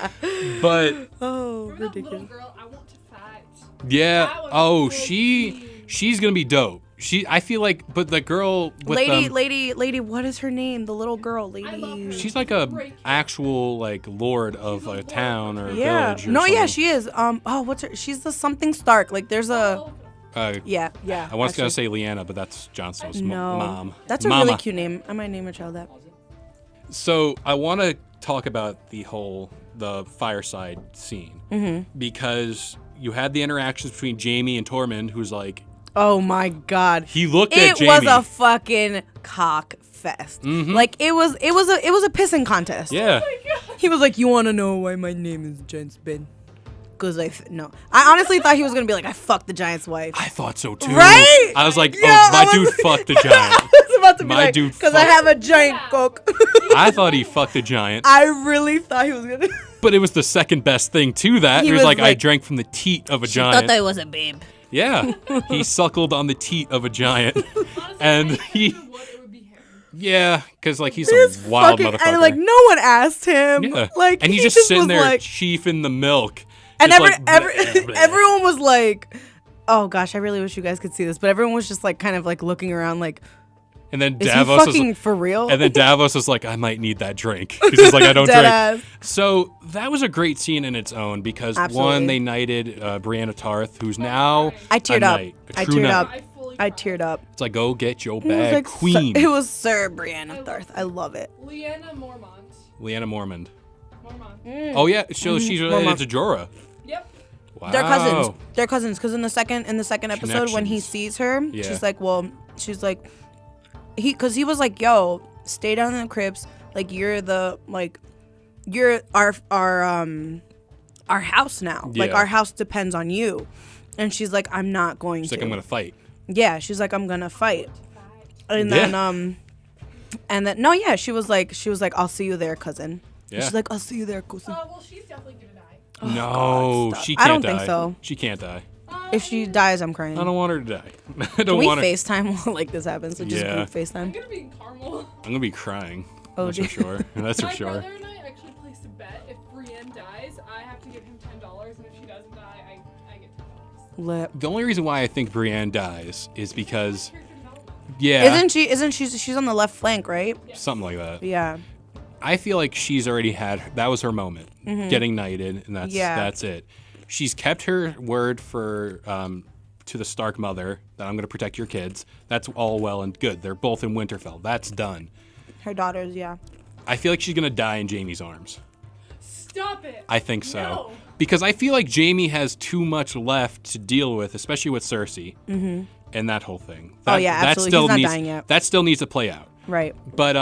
Speaker 2: But
Speaker 3: Oh,
Speaker 4: Remember that little
Speaker 3: ridiculous.
Speaker 4: girl? I want to fight.
Speaker 2: yeah,
Speaker 4: That was
Speaker 2: oh,
Speaker 4: a good scene.
Speaker 2: she's gonna be dope. I feel like, but the girl with
Speaker 3: Lady, what is her name? The little girl,
Speaker 4: I love
Speaker 3: lady.
Speaker 4: her.
Speaker 2: she's like a
Speaker 4: Great.
Speaker 2: actual like lord of a town or a
Speaker 3: Yeah.
Speaker 2: village. Or
Speaker 3: No, yeah,
Speaker 2: something.
Speaker 3: she is. What's her? She's the something Stark. Like there's a.
Speaker 4: Oh,
Speaker 3: Yeah.
Speaker 2: I was gonna
Speaker 3: actually.
Speaker 2: say Lyanna, but that's Jon Snow's
Speaker 3: No.
Speaker 2: mom.
Speaker 3: That's a
Speaker 2: Mama.
Speaker 3: really cute name. I might name a child that.
Speaker 2: So I want to talk about the fireside scene because you had the interactions between Jaime and Tormund, who's like
Speaker 3: Oh my god.
Speaker 2: he looked at
Speaker 3: It
Speaker 2: Jaime.
Speaker 3: was a fucking cock fest. Like it was a pissing contest.
Speaker 2: yeah.
Speaker 3: He was like, "You want to know why my name is Giant Spin?" Cause no, I honestly thought he was gonna be like, "I fucked the giant's wife."
Speaker 2: I thought so too.
Speaker 3: Right?
Speaker 2: I was like,
Speaker 3: Yeah,
Speaker 2: oh, my
Speaker 3: I was-
Speaker 2: dude fucked the giant.
Speaker 3: I was about to be
Speaker 2: My
Speaker 3: like,
Speaker 2: dude
Speaker 3: because I
Speaker 2: fucked-
Speaker 3: have a giant coke.
Speaker 2: I thought he fucked the giant,
Speaker 3: I really thought he was gonna.
Speaker 2: but it was the second best thing to that.
Speaker 3: He
Speaker 2: He was
Speaker 3: was
Speaker 2: like, I
Speaker 3: like-
Speaker 2: drank from the teat of a giant.
Speaker 3: I was a babe.
Speaker 2: Yeah, he suckled on the teat of a giant,
Speaker 4: honestly,
Speaker 2: and
Speaker 4: I
Speaker 2: he,
Speaker 4: would, it would be him.
Speaker 2: yeah, because like he's
Speaker 3: This
Speaker 2: a wild
Speaker 3: fucking
Speaker 2: motherfucker.
Speaker 3: and like no one asked him.
Speaker 2: Yeah.
Speaker 3: Like
Speaker 2: and
Speaker 3: he
Speaker 2: he's just sitting
Speaker 3: was
Speaker 2: there
Speaker 3: like,
Speaker 2: chiefing the milk.
Speaker 3: and
Speaker 2: just
Speaker 3: everyone was like, "Oh gosh, I really wish you guys could see this," but everyone was just like kind of like looking around, like,
Speaker 2: and then
Speaker 3: "Is
Speaker 2: Davos
Speaker 3: he fucking
Speaker 2: was,
Speaker 3: for real?"
Speaker 2: and then Davos was like, I might need that drink. He's just like, I don't drink.
Speaker 3: Deadass.
Speaker 2: So that was a great scene in its own because
Speaker 3: Absolutely.
Speaker 2: one, they knighted Brianna Tarth, who's now
Speaker 3: I teared
Speaker 2: a
Speaker 3: up.
Speaker 2: knight, a
Speaker 3: I
Speaker 2: true
Speaker 3: teared
Speaker 2: knight.
Speaker 3: up.
Speaker 4: I fully
Speaker 3: I
Speaker 4: cried.
Speaker 3: teared up.
Speaker 2: It's like, go get your
Speaker 3: It was
Speaker 2: bag,
Speaker 3: like
Speaker 2: queen.
Speaker 3: it was Sir Brianna Tarth. I love it.
Speaker 4: Lyanna Mormont.
Speaker 2: Lyanna Mormont.
Speaker 4: Mormont.
Speaker 2: Oh yeah, so she's related
Speaker 3: Mormont.
Speaker 2: to Jorah.
Speaker 4: Yep.
Speaker 2: Wow.
Speaker 3: They're cousins. They're cousins because in the second episode when he
Speaker 2: Connections.
Speaker 3: sees her,
Speaker 2: Yeah.
Speaker 3: she's like, because he was like, "Yo, stay down in the crypts. Like you're our house now. Like
Speaker 2: Yeah.
Speaker 3: our house depends on you." And she's like, "I'm not going
Speaker 2: She's
Speaker 3: to."
Speaker 2: like, I'm gonna fight.
Speaker 3: Yeah, she's like, "I'm gonna fight." And
Speaker 2: Yeah.
Speaker 3: then no, yeah, she was like, "I'll see you there, cousin." And
Speaker 2: Yeah.
Speaker 3: she's like, "I'll see you there, cousin."
Speaker 4: Well, she's definitely gonna die.
Speaker 2: No,
Speaker 3: stop.
Speaker 2: she
Speaker 3: I
Speaker 2: can't
Speaker 3: don't
Speaker 2: die.
Speaker 3: think so.
Speaker 2: She can't die.
Speaker 3: If she dies, I'm crying.
Speaker 2: I don't want her to die. I
Speaker 3: Can
Speaker 2: don't
Speaker 3: we
Speaker 2: want her.
Speaker 3: FaceTime while like this happens? So just
Speaker 2: Yeah.
Speaker 3: group
Speaker 4: I'm
Speaker 3: FaceTime.
Speaker 4: gonna be in Carmel.
Speaker 2: I'm gonna be crying.
Speaker 3: Oh,
Speaker 2: That's for
Speaker 3: dear.
Speaker 2: sure. That's for
Speaker 4: My
Speaker 2: sure.
Speaker 4: brother and I actually placed a bet. If Brienne dies, I have to give him $10, and if she doesn't die, I get $10.
Speaker 3: Lit.
Speaker 2: The only reason why I think Brienne dies is because,
Speaker 4: Character development.
Speaker 2: yeah,
Speaker 3: Isn't she's on the left flank, right?
Speaker 2: something like that.
Speaker 3: Yeah.
Speaker 2: I feel like she's already had that was her moment, getting knighted, and
Speaker 3: Yeah.
Speaker 2: that's it. She's kept her word for to the Stark mother that I'm going to protect your kids. That's all well and good. They're both in Winterfell. That's done.
Speaker 3: Her daughters, yeah.
Speaker 2: I feel like she's going to die in Jaime's arms.
Speaker 4: Stop it.
Speaker 2: I think so.
Speaker 4: No.
Speaker 2: Because I feel like Jaime has too much left to deal with, especially with Cersei and that whole thing.
Speaker 3: Oh, yeah, absolutely. He's not dying yet.
Speaker 2: That still needs to play out.
Speaker 3: Right.
Speaker 2: But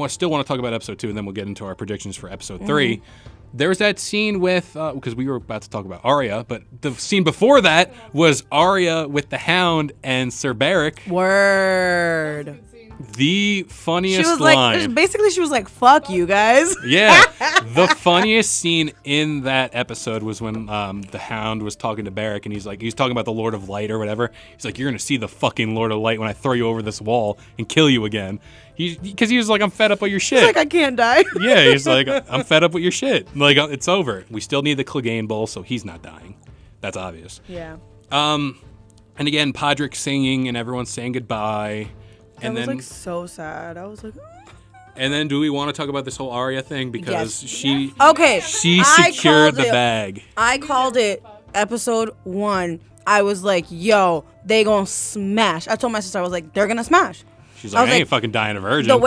Speaker 2: still want to talk about episode 2, and then we'll get into our predictions for episode 3. There's that scene with, because we were about to talk about Arya, but the scene before that was Arya with the Hound and Sir Beric.
Speaker 3: Word.
Speaker 4: Good scene.
Speaker 2: The funniest
Speaker 3: She was
Speaker 2: line.
Speaker 3: like, basically, she was like, "Fuck you guys."
Speaker 2: Yeah, the funniest scene in that episode was when the Hound was talking to Beric, and he's talking about the Lord of Light or whatever. He's like, "You're gonna see the fucking Lord of Light when I throw you over this wall and kill you again." Because he was like, "I'm fed up with your shit."
Speaker 3: He's like, "I can't die."
Speaker 2: Yeah, he's like, "I'm fed up with your shit. Like, it's over. We still need the Clegane Bowl, so he's not dying. That's obvious."
Speaker 3: Yeah.
Speaker 2: And again, Podrick singing and everyone's saying goodbye. And
Speaker 3: That was
Speaker 2: then,
Speaker 3: like so sad. I was like,
Speaker 2: and then, do we want to talk about this whole Arya thing because
Speaker 3: Yes.
Speaker 2: she
Speaker 3: okay. I
Speaker 2: secured
Speaker 3: called
Speaker 2: the
Speaker 3: it-
Speaker 2: bag?
Speaker 3: I called it episode 1. I was like, "Yo, they gonna smash." I told my sister, I was like, "They're gonna smash."
Speaker 2: She's
Speaker 3: I
Speaker 2: like,
Speaker 3: was
Speaker 2: I ain't
Speaker 3: like,
Speaker 2: fucking dying a virgin.
Speaker 3: The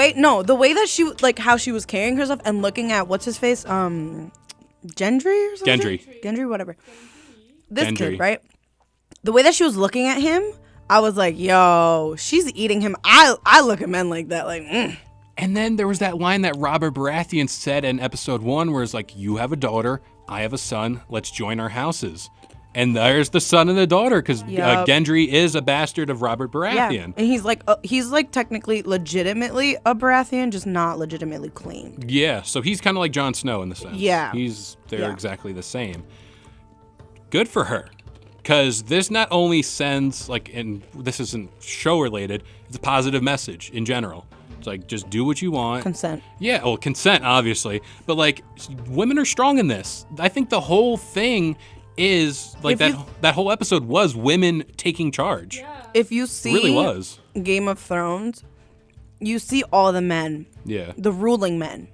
Speaker 3: way that she like how she was carrying herself and looking at what's his face, Gendry or something. Gendry, whatever. This
Speaker 2: Gendry.
Speaker 3: kid, right? The way that she was looking at him, I was like, "Yo, she's eating him." I look at men like that, like.
Speaker 2: And then there was that line that Robert Baratheon said in episode 1 where it's like, "You have a daughter, I have a son, let's join our houses." And there's the son and the daughter, because
Speaker 3: Yup.
Speaker 2: Gendry is a bastard of Robert
Speaker 3: Yeah,
Speaker 2: Baratheon.
Speaker 3: and he's like technically legitimately a Baratheon, just not legitimately claimed.
Speaker 2: Yeah, so he's kind of like Jon Snow in the sense.
Speaker 3: Yeah.
Speaker 2: They're
Speaker 3: Yeah.
Speaker 2: exactly the same. Good for her. Because this not only sends, like, and this isn't show related, it's a positive message in general. It's like, just do what you want.
Speaker 3: Consent.
Speaker 2: Yeah, well, consent, obviously. But, like, women are strong in this. I think the whole thing is, like,
Speaker 3: If
Speaker 2: that whole episode was women taking charge.
Speaker 4: Yeah.
Speaker 3: If you
Speaker 2: It
Speaker 3: see
Speaker 2: really was.
Speaker 3: Game of Thrones, you see all the men,
Speaker 2: Yeah.
Speaker 3: the ruling men.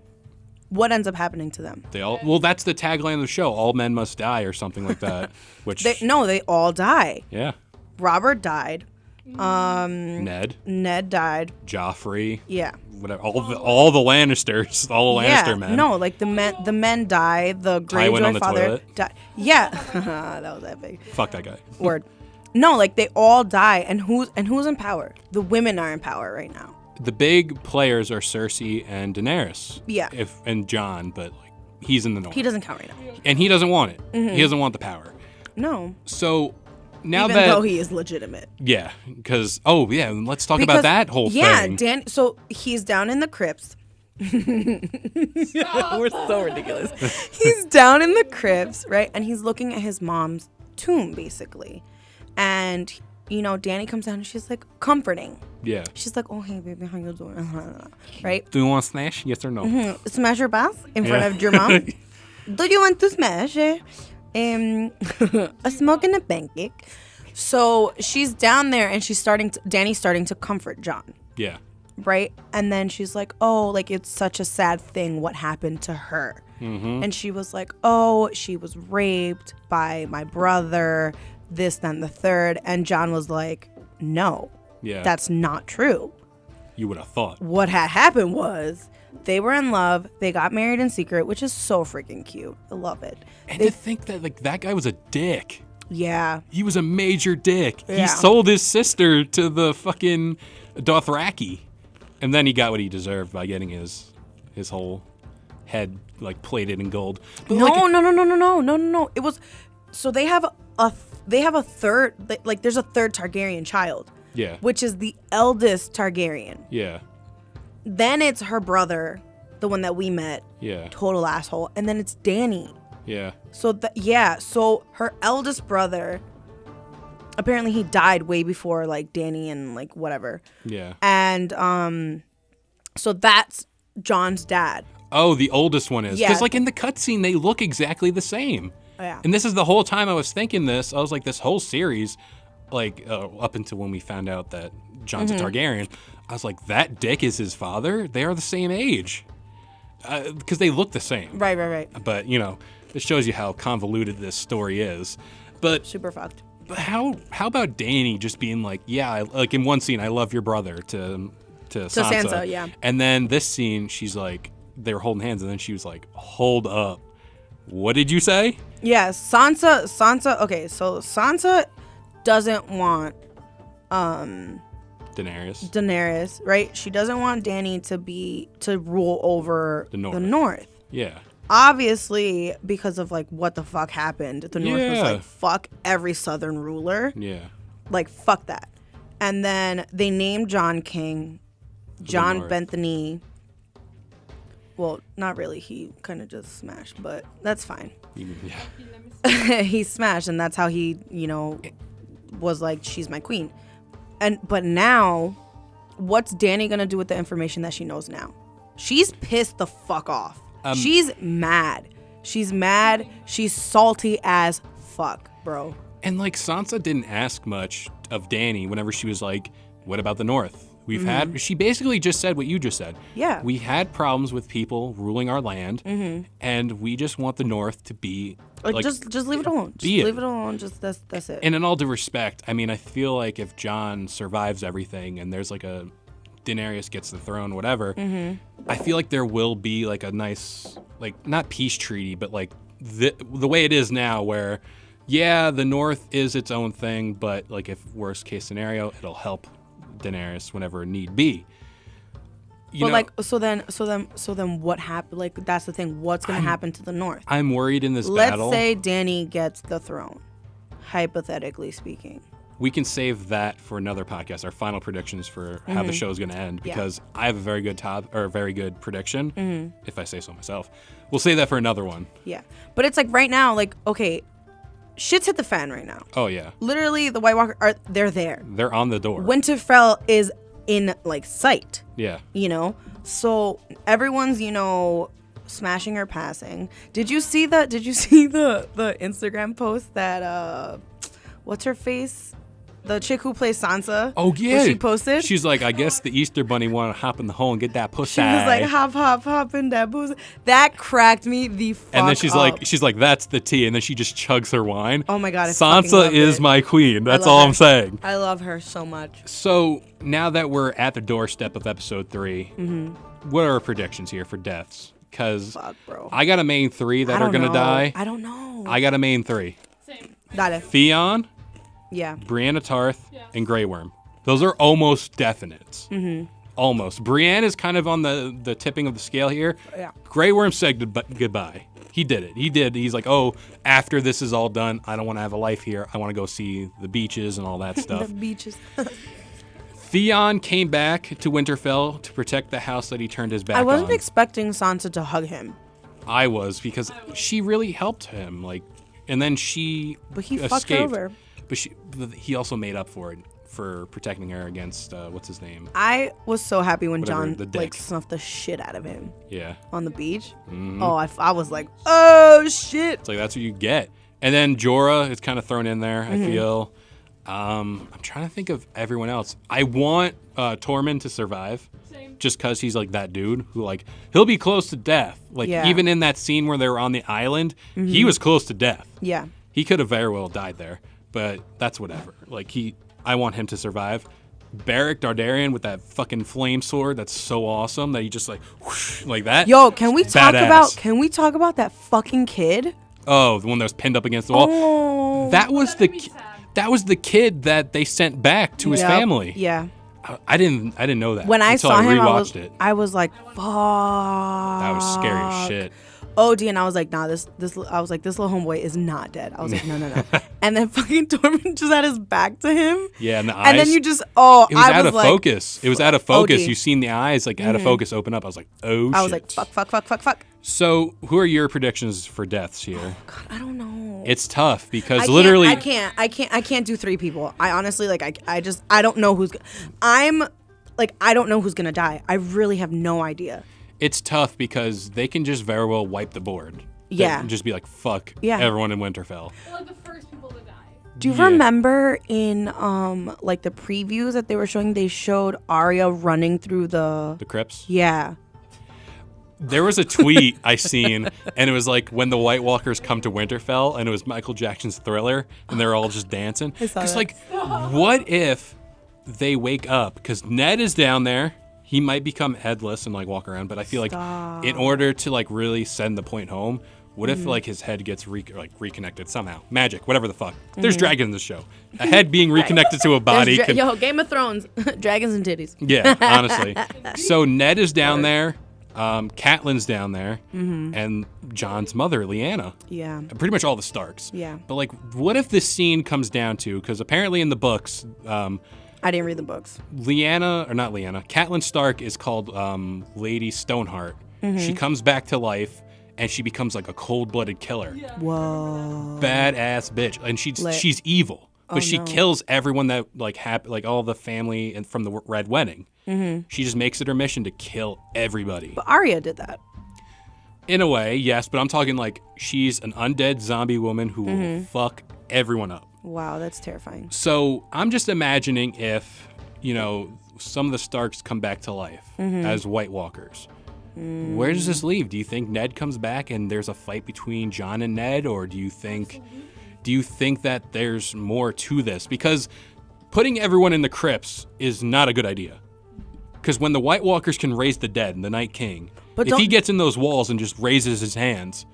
Speaker 3: What ends up happening to them?
Speaker 2: They all, well, that's the tagline of the show, all men must die or something like that. Which,
Speaker 3: They all die.
Speaker 2: yeah.
Speaker 3: Robert died.
Speaker 2: Ned,
Speaker 3: Ned died.
Speaker 2: Joffrey,
Speaker 3: Yeah.
Speaker 2: whatever, all the Lannisters, all the Lannister
Speaker 3: Yeah.
Speaker 2: men.
Speaker 3: No, like the men die. The
Speaker 2: Tywin on
Speaker 3: Greyjoy
Speaker 2: the
Speaker 3: father
Speaker 2: toilet.
Speaker 3: died. Yeah. That was epic.
Speaker 2: Fuck that guy.
Speaker 3: Word. No, like they all die, and who's in power? The women are in power right now.
Speaker 2: The big players are Cersei and Daenerys.
Speaker 3: Yeah.
Speaker 2: And Jon, but like he's in the north.
Speaker 3: He doesn't count right now.
Speaker 2: And he doesn't want it. He doesn't want the power.
Speaker 3: No.
Speaker 2: So now
Speaker 3: Even though he is legitimate.
Speaker 2: yeah, because let's talk about that whole thing.
Speaker 3: Yeah, so he's down in the crypts. We're so ridiculous. He's down in the crypts, right? And he's looking at his mom's tomb, basically. And, Dany comes down and she's like comforting.
Speaker 2: Yeah.
Speaker 3: She's like, "Oh, hey, baby, how you doing?" Right?
Speaker 2: Do you want to smash? Yes or no?
Speaker 3: Smash your boss in front
Speaker 2: Yeah.
Speaker 3: of your mom. Do you want to smash? A smoke and a pancake. So she's down there and Dany's starting to comfort Jon.
Speaker 2: Yeah.
Speaker 3: Right? And then she's like, "Oh, like it's such a sad thing what happened to her."
Speaker 2: Mm-hmm.
Speaker 3: And she was like, "Oh, she was raped by my brother, this, then the third." And Jon was like, "No,
Speaker 2: Yeah.
Speaker 3: that's not true.
Speaker 2: You would have thought.
Speaker 3: What had happened was they were in love. They got married in secret, which is so freaking cute. I love it.
Speaker 2: And to think that like that guy was a dick.
Speaker 3: Yeah.
Speaker 2: He was a major dick. He
Speaker 3: Yeah.
Speaker 2: sold his sister to the fucking Dothraki. And then he got what he deserved by getting his whole head like plated in gold. But,
Speaker 3: No,
Speaker 2: like,
Speaker 3: no. It was so they have a third, like there's a third Targaryen child,
Speaker 2: Yeah.
Speaker 3: which is the eldest Targaryen.
Speaker 2: Yeah.
Speaker 3: Then it's her brother, the one that we met,
Speaker 2: Yeah.
Speaker 3: total asshole, and then it's Dany.
Speaker 2: Yeah.
Speaker 3: So her eldest brother, apparently he died way before like Dany and like whatever.
Speaker 2: Yeah.
Speaker 3: And so that's Jon's dad.
Speaker 2: Oh, the oldest one is.
Speaker 3: Yeah.
Speaker 2: Because like in the cutscene, they look exactly the same.
Speaker 3: Yeah.
Speaker 2: And this is the whole time I was thinking this. I was like, this whole series, like up until when we found out that Jon's
Speaker 3: Mm-hmm.
Speaker 2: a Targaryen, I was like, that dick is his father? They are the same age. Because they look the same.
Speaker 3: Right.
Speaker 2: But, it shows you how convoluted this story is. But
Speaker 3: Super fucked.
Speaker 2: how about Dany just being like, yeah, like in one scene, I love your brother to
Speaker 3: Sansa, yeah.
Speaker 2: And then this scene, she's like, they were holding hands, and then she was like, hold up. What did you say?
Speaker 3: Yeah, Sansa. Okay, so Sansa doesn't want Daenerys, right? She doesn't want Dany to rule over the North.
Speaker 2: Yeah.
Speaker 3: Obviously, because of like what the fuck happened, the North was like, fuck every Southern ruler.
Speaker 2: Yeah.
Speaker 3: Like, fuck that. And then they named John King. John bent the knee. Well, not really. He kind of just smashed, but that's fine.
Speaker 2: Yeah.
Speaker 3: He smashed, and that's how he, was like, she's my queen. But now, what's Dany gonna do with the information that she knows now? She's pissed the fuck off. She's mad. She's mad. She's salty as fuck, bro.
Speaker 2: And like Sansa didn't ask much of Dany whenever she was like, what about the North? She basically just said what you just said.
Speaker 3: Yeah.
Speaker 2: We had problems with people ruling our land, and we just want the North to be
Speaker 3: just leave it alone. Just leave it alone. Just that's it.
Speaker 2: And in all due respect, I mean, I feel like if Jon survives everything and there's like a Daenerys gets the throne, whatever, I feel like there will be like a nice, like not peace treaty, but like the way it is now where, yeah, the North is its own thing, but like if worst case scenario, it'll help Daenerys whenever need be.
Speaker 3: So then what happened? Like, that's the thing. What's going to happen to the North?
Speaker 2: I'm worried in this
Speaker 3: Let's
Speaker 2: battle.
Speaker 3: say Dany gets the throne, hypothetically speaking.
Speaker 2: We can save that for another podcast, our final predictions for how the show is going to end, because I have a very good prediction, if I say so myself. We'll save that for another one.
Speaker 3: Yeah. But it's like right now, like, okay, shit's hit the fan right now.
Speaker 2: Oh, yeah.
Speaker 3: Literally, the White Walker, they're there.
Speaker 2: They're on the door.
Speaker 3: Winterfell is in, like, sight.
Speaker 2: Yeah.
Speaker 3: So everyone's, smashing or passing. Did you see the Instagram post that, what's her face? The chick who plays Sansa.
Speaker 2: Oh, yeah.
Speaker 3: She posted.
Speaker 2: She's like, I guess the Easter Bunny want to hop in the hole and get that pussy.
Speaker 3: She was like, hop in that pussy. That cracked me the fuck
Speaker 2: And then she's
Speaker 3: up.
Speaker 2: like, that's the tea. And then she just chugs her wine.
Speaker 3: Oh my God.
Speaker 2: Sansa is my queen. That's all I'm saying.
Speaker 3: I love her so much.
Speaker 2: So now that we're at the doorstep of episode 3, what are our predictions here for deaths? Because I got a main 3 that are going to die.
Speaker 3: I don't know.
Speaker 2: I got a main 3.
Speaker 4: Same.
Speaker 3: Got it.
Speaker 2: Theon,
Speaker 3: Yeah.
Speaker 2: Brienne of Tarth, and Grey Worm. Those are almost definites. Almost. Brienne is kind of on the tipping of the scale here.
Speaker 3: Yeah.
Speaker 2: Grey Worm said goodbye. He did it. He did. He's like, oh, after this is all done, I don't want to have a life here. I want to go see the beaches and all that stuff.
Speaker 3: The beaches.
Speaker 2: Theon came back to Winterfell to protect the house that he turned his back on.
Speaker 3: I wasn't expecting Sansa to hug him.
Speaker 2: I was, because she really helped him. Like, and then she
Speaker 3: But he
Speaker 2: escaped.
Speaker 3: fucked her over.
Speaker 2: But he also made up for it for protecting her against what's his name?
Speaker 3: I was so happy when
Speaker 2: Whatever,
Speaker 3: Jon
Speaker 2: the dick.
Speaker 3: snuffed the shit out of him
Speaker 2: Yeah.
Speaker 3: on the beach. Oh, I was like, oh shit.
Speaker 2: It's like that's what you get. And then Jorah is kind of thrown in there, I feel. I'm trying to think of everyone else. I want Tormund to survive.
Speaker 4: Same.
Speaker 2: Just because he's like that dude who like he'll be close to death. Like even in that scene where they were on the island, he was close to death.
Speaker 3: Yeah.
Speaker 2: He could have very well died there, but that's whatever. Like I want him to survive. Beric Dondarrion with that fucking flame sword that's so awesome that he just like whoosh, like that.
Speaker 3: Yo, can we talk
Speaker 2: Badass.
Speaker 3: about that fucking kid?
Speaker 2: Oh, the one that was pinned up against the wall.
Speaker 3: Oh.
Speaker 2: That was the kid that they sent back to his family.
Speaker 3: Yeah.
Speaker 2: I didn't know that.
Speaker 3: When I
Speaker 2: until
Speaker 3: saw him,
Speaker 2: rewatched
Speaker 3: I was like, fuck.
Speaker 2: That was scary as shit.
Speaker 3: OD, and I was like, nah, this little homeboy is not dead. I was like, no. And then fucking Tormund just had his back to him.
Speaker 2: Yeah, and the eyes.
Speaker 3: And then you just,
Speaker 2: it was out of
Speaker 3: like,
Speaker 2: focus. It was out of focus.
Speaker 3: OD.
Speaker 2: You seen the eyes like out of focus open up. I was like, oh shit.
Speaker 3: I was like, fuck.
Speaker 2: So, who are your predictions for deaths here?
Speaker 3: God, I don't know.
Speaker 2: It's tough because
Speaker 3: I can't do 3 people. I honestly, like, I don't know who's, I don't know who's gonna die. I really have no idea.
Speaker 2: It's tough because they can just very well wipe the board.
Speaker 3: Yeah.
Speaker 2: And just be like, fuck
Speaker 3: everyone
Speaker 2: in Winterfell.
Speaker 4: They're like the first people to die.
Speaker 3: Do you remember in like the previews that they were showing, they showed Arya running through the
Speaker 2: crypts?
Speaker 3: Yeah.
Speaker 2: There was a tweet I seen, and it was like when the White Walkers come to Winterfell, and it was Michael Jackson's Thriller, and they're all just dancing. Because like, what if they wake up? Because Ned is down there. He might become headless and like walk around, but I feel like in order to like really send the point home, What if like his head gets reconnected somehow? Magic, whatever the fuck. There's dragons in this show. A head being reconnected to a body.
Speaker 3: Game of Thrones, dragons and titties.
Speaker 2: Yeah, honestly. So Ned is down there. Catelyn's down there, and Jon's mother, Lyanna.
Speaker 3: Yeah.
Speaker 2: Pretty much all the Starks.
Speaker 3: Yeah.
Speaker 2: But like, what if this scene comes down to, because apparently in the books,
Speaker 3: I didn't read the books.
Speaker 2: Catelyn Stark is called Lady Stoneheart. She comes back to life, and she becomes like a cold-blooded killer.
Speaker 4: Yeah.
Speaker 3: Whoa.
Speaker 2: Badass bitch, and she's evil, but she kills everyone that like all the family and from the Red Wedding. She just makes it her mission to kill everybody.
Speaker 3: But Arya did that.
Speaker 2: In a way, yes, but I'm talking like she's an undead zombie woman who will fuck everyone up.
Speaker 3: Wow, that's terrifying.
Speaker 2: So I'm just imagining if, some of the Starks come back to life as White Walkers. Where does this leave? Do you think Ned comes back and there's a fight between Jon and Ned, or do you think that there's more to this? Because putting everyone in the crypts is not a good idea. Because when the White Walkers can raise the dead, the Night King, if he gets in those walls and just raises his hands.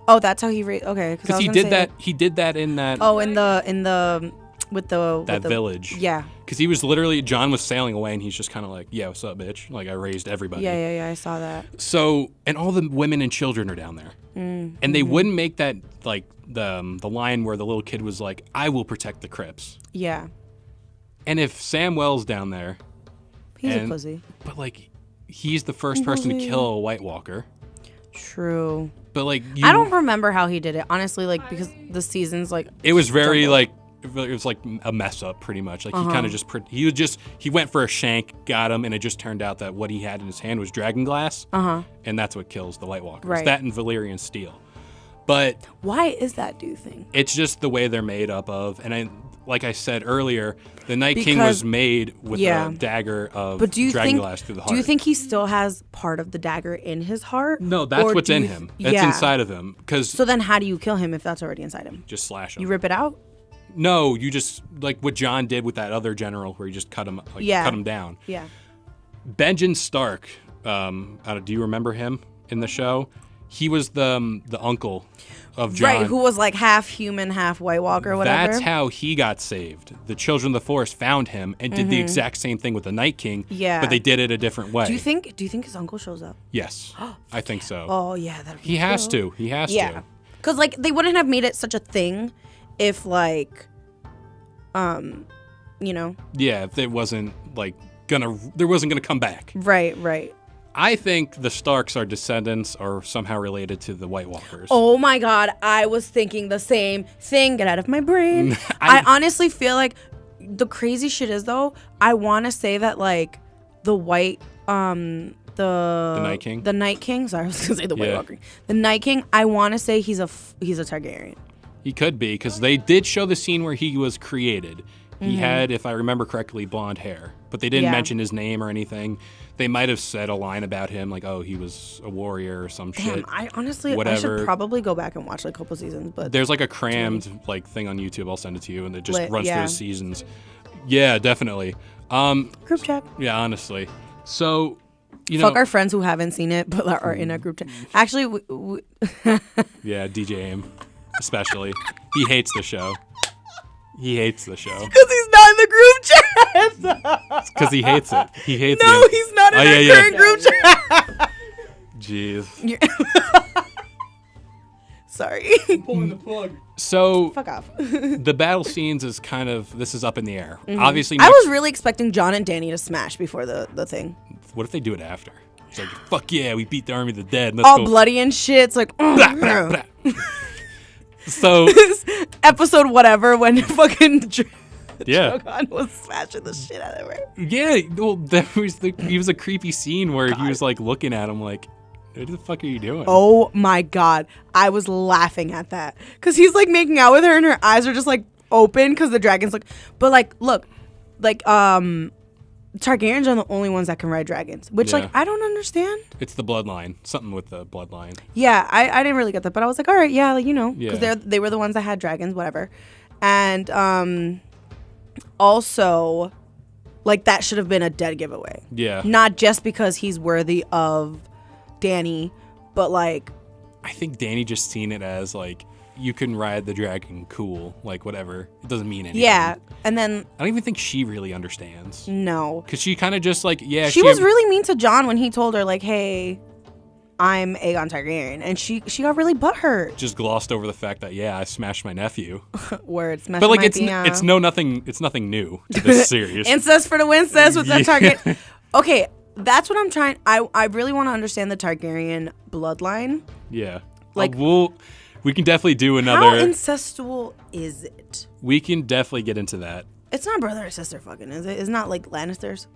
Speaker 3: Oh, that's how he raised. Okay,
Speaker 2: because he did that. He did that in that.
Speaker 3: Oh, in the with the
Speaker 2: village.
Speaker 3: Yeah.
Speaker 2: Because he was literally, Jon was sailing away, and he's just kind of like, "Yeah, what's up, bitch? Like I raised everybody."
Speaker 3: Yeah. I saw that.
Speaker 2: So, and all the women and children are down there, and they wouldn't make that like the line where the little kid was like, "I will protect the crypts."
Speaker 3: Yeah.
Speaker 2: And if Samwell's down there.
Speaker 3: He's a pussy.
Speaker 2: But, like, he's the first person to kill a White Walker.
Speaker 3: True.
Speaker 2: But, like,
Speaker 3: I don't remember how he did it, honestly, like, because the season's, like...
Speaker 2: It was very, like, it was like a mess up, pretty much. Like, he kind of he went for a shank, got him, and it just turned out that what he had in his hand was dragon glass. And that's what kills the White Walkers.
Speaker 3: Right.
Speaker 2: That and Valyrian steel. But...
Speaker 3: Why is that, do you think?
Speaker 2: It's just the way they're made up of. And like I said earlier, the Night King was made with a dagger of dragon glass through the heart.
Speaker 3: Do you think he still has part of the dagger in his heart?
Speaker 2: No, that's what's in him. That's inside of him.
Speaker 3: So then how do you kill him if that's already inside him?
Speaker 2: Just slash him.
Speaker 3: You rip it out?
Speaker 2: No, you just, like what Jon did with that other general where he just cut him down.
Speaker 3: Yeah.
Speaker 2: Benjen Stark, do you remember him in the show? He was the uncle of Jon.
Speaker 3: Right, who was like half human, half White Walker, whatever.
Speaker 2: That's how he got saved. The Children of the Forest found him and did the exact same thing with the Night King.
Speaker 3: Yeah.
Speaker 2: But they did it a different way.
Speaker 3: Do you think his uncle shows up?
Speaker 2: Yes. I think so.
Speaker 3: Oh yeah, that'd be
Speaker 2: He has to. He has to.
Speaker 3: Because like they wouldn't have made it such a thing if like
Speaker 2: Yeah, if it wasn't like there wasn't gonna come back.
Speaker 3: Right.
Speaker 2: I think the Starks are descendants or somehow related to the White Walkers.
Speaker 3: Oh my God, I was thinking the same thing. Get out of my brain. I honestly feel like the crazy shit is though, I want to say that like the Night King. The Night King. Sorry, I was gonna say the White Walker. The Night King. I want to say he's a Targaryen.
Speaker 2: He could be because they did show the scene where he was created. He had, if I remember correctly, blonde hair, but they didn't mention his name or anything. They might have said a line about him, like, "Oh, he was a warrior" or some shit.
Speaker 3: I honestly, I should probably go back and watch like a couple seasons. But
Speaker 2: there's like a crammed like thing on YouTube. I'll send it to you, and it just runs through the seasons. Yeah, definitely.
Speaker 3: Group chat.
Speaker 2: Yeah, honestly. So,
Speaker 3: fuck our friends who haven't seen it but are in a group chat. Actually,
Speaker 2: yeah, DJ Aim, especially. He hates the show. He hates the show.
Speaker 3: Because he's not in the group chat.
Speaker 2: Because he hates it. He hates
Speaker 3: No, he's not in the current group chat.
Speaker 2: Jeez.
Speaker 3: Sorry.
Speaker 4: Pulling the plug.
Speaker 2: So,
Speaker 3: fuck off.
Speaker 2: The battle scenes is kind of, this is up in the air. Obviously,
Speaker 3: I was really expecting Jon and Dany to smash before the thing.
Speaker 2: What if they do it after? It's like, fuck yeah, we beat the army of the dead.
Speaker 3: Let's go. Bloody and shit. It's like,
Speaker 2: blah, blah, blah. So
Speaker 3: episode whatever when fucking
Speaker 2: yeah,
Speaker 3: Drogon was smashing the shit out of her.
Speaker 2: Yeah, well, he was a creepy scene where he was like looking at him like, what the fuck are you doing?
Speaker 3: Oh my God, I was laughing at that because he's like making out with her and her eyes are just like open because the dragon's like, but like look, like Targaryens are the only ones that can ride dragons, which like I don't understand.
Speaker 2: It's the bloodline, something with the bloodline.
Speaker 3: Yeah, I didn't really get that, but I was like, all right, yeah, like, because they were the ones that had dragons, whatever, and also, like that should have been a dead giveaway.
Speaker 2: Yeah,
Speaker 3: not just because he's worthy of Dany, but like
Speaker 2: I think Dany just seen it as like, you can ride the dragon, cool, like whatever. It doesn't mean anything.
Speaker 3: Yeah, and then
Speaker 2: I don't even think she really understands.
Speaker 3: no,
Speaker 2: Because she kind of just like, yeah.
Speaker 3: she was really mean to Jon when he told her like, "Hey, I'm Aegon Targaryen," and she got really butthurt.
Speaker 2: just glossed over the fact that, yeah, I smashed my nephew.
Speaker 3: Words,
Speaker 2: But like, it's nothing new to this series.
Speaker 3: Incest for the wincest with that
Speaker 2: Yeah.
Speaker 3: Targaryen. Okay, that's what I'm trying. I really want to understand the Targaryen bloodline.
Speaker 2: Yeah.
Speaker 3: Like-
Speaker 2: We can definitely do
Speaker 3: How
Speaker 2: another.
Speaker 3: incestual is it?
Speaker 2: We can definitely get into that.
Speaker 3: It's not brother or sister fucking, is it? It's not like Lannisters.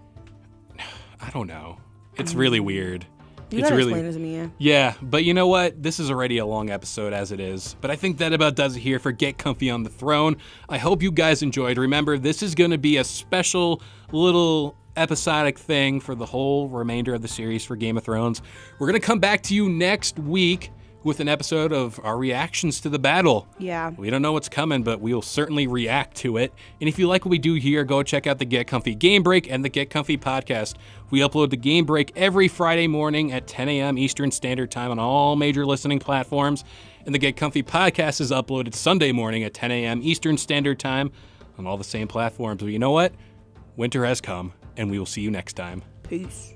Speaker 2: I don't know. It's really weird.
Speaker 3: You
Speaker 2: it's
Speaker 3: gotta
Speaker 2: really
Speaker 3: explain it to me, yeah.
Speaker 2: Yeah, but you know what? This is already a long episode as it is. But I think that about does it here for Get Comfy on the Throne. I hope you guys enjoyed. Remember, this is going to be a special little episodic thing for the whole remainder of the series for Game of Thrones. We're going to come back to you next week with an episode of our reactions to the battle.
Speaker 3: Yeah.
Speaker 2: We don't know what's coming, but we will certainly react to it. And if you like what we do here, go check out the Get Comfy Game Break and the Get Comfy podcast. We upload the Game Break every Friday morning at 10 a.m. Eastern Standard Time on all major listening platforms. And the Get Comfy podcast is uploaded Sunday morning at 10 a.m. Eastern Standard Time on all the same platforms. But you know what? Winter has come, and we will see you next time.
Speaker 3: Peace.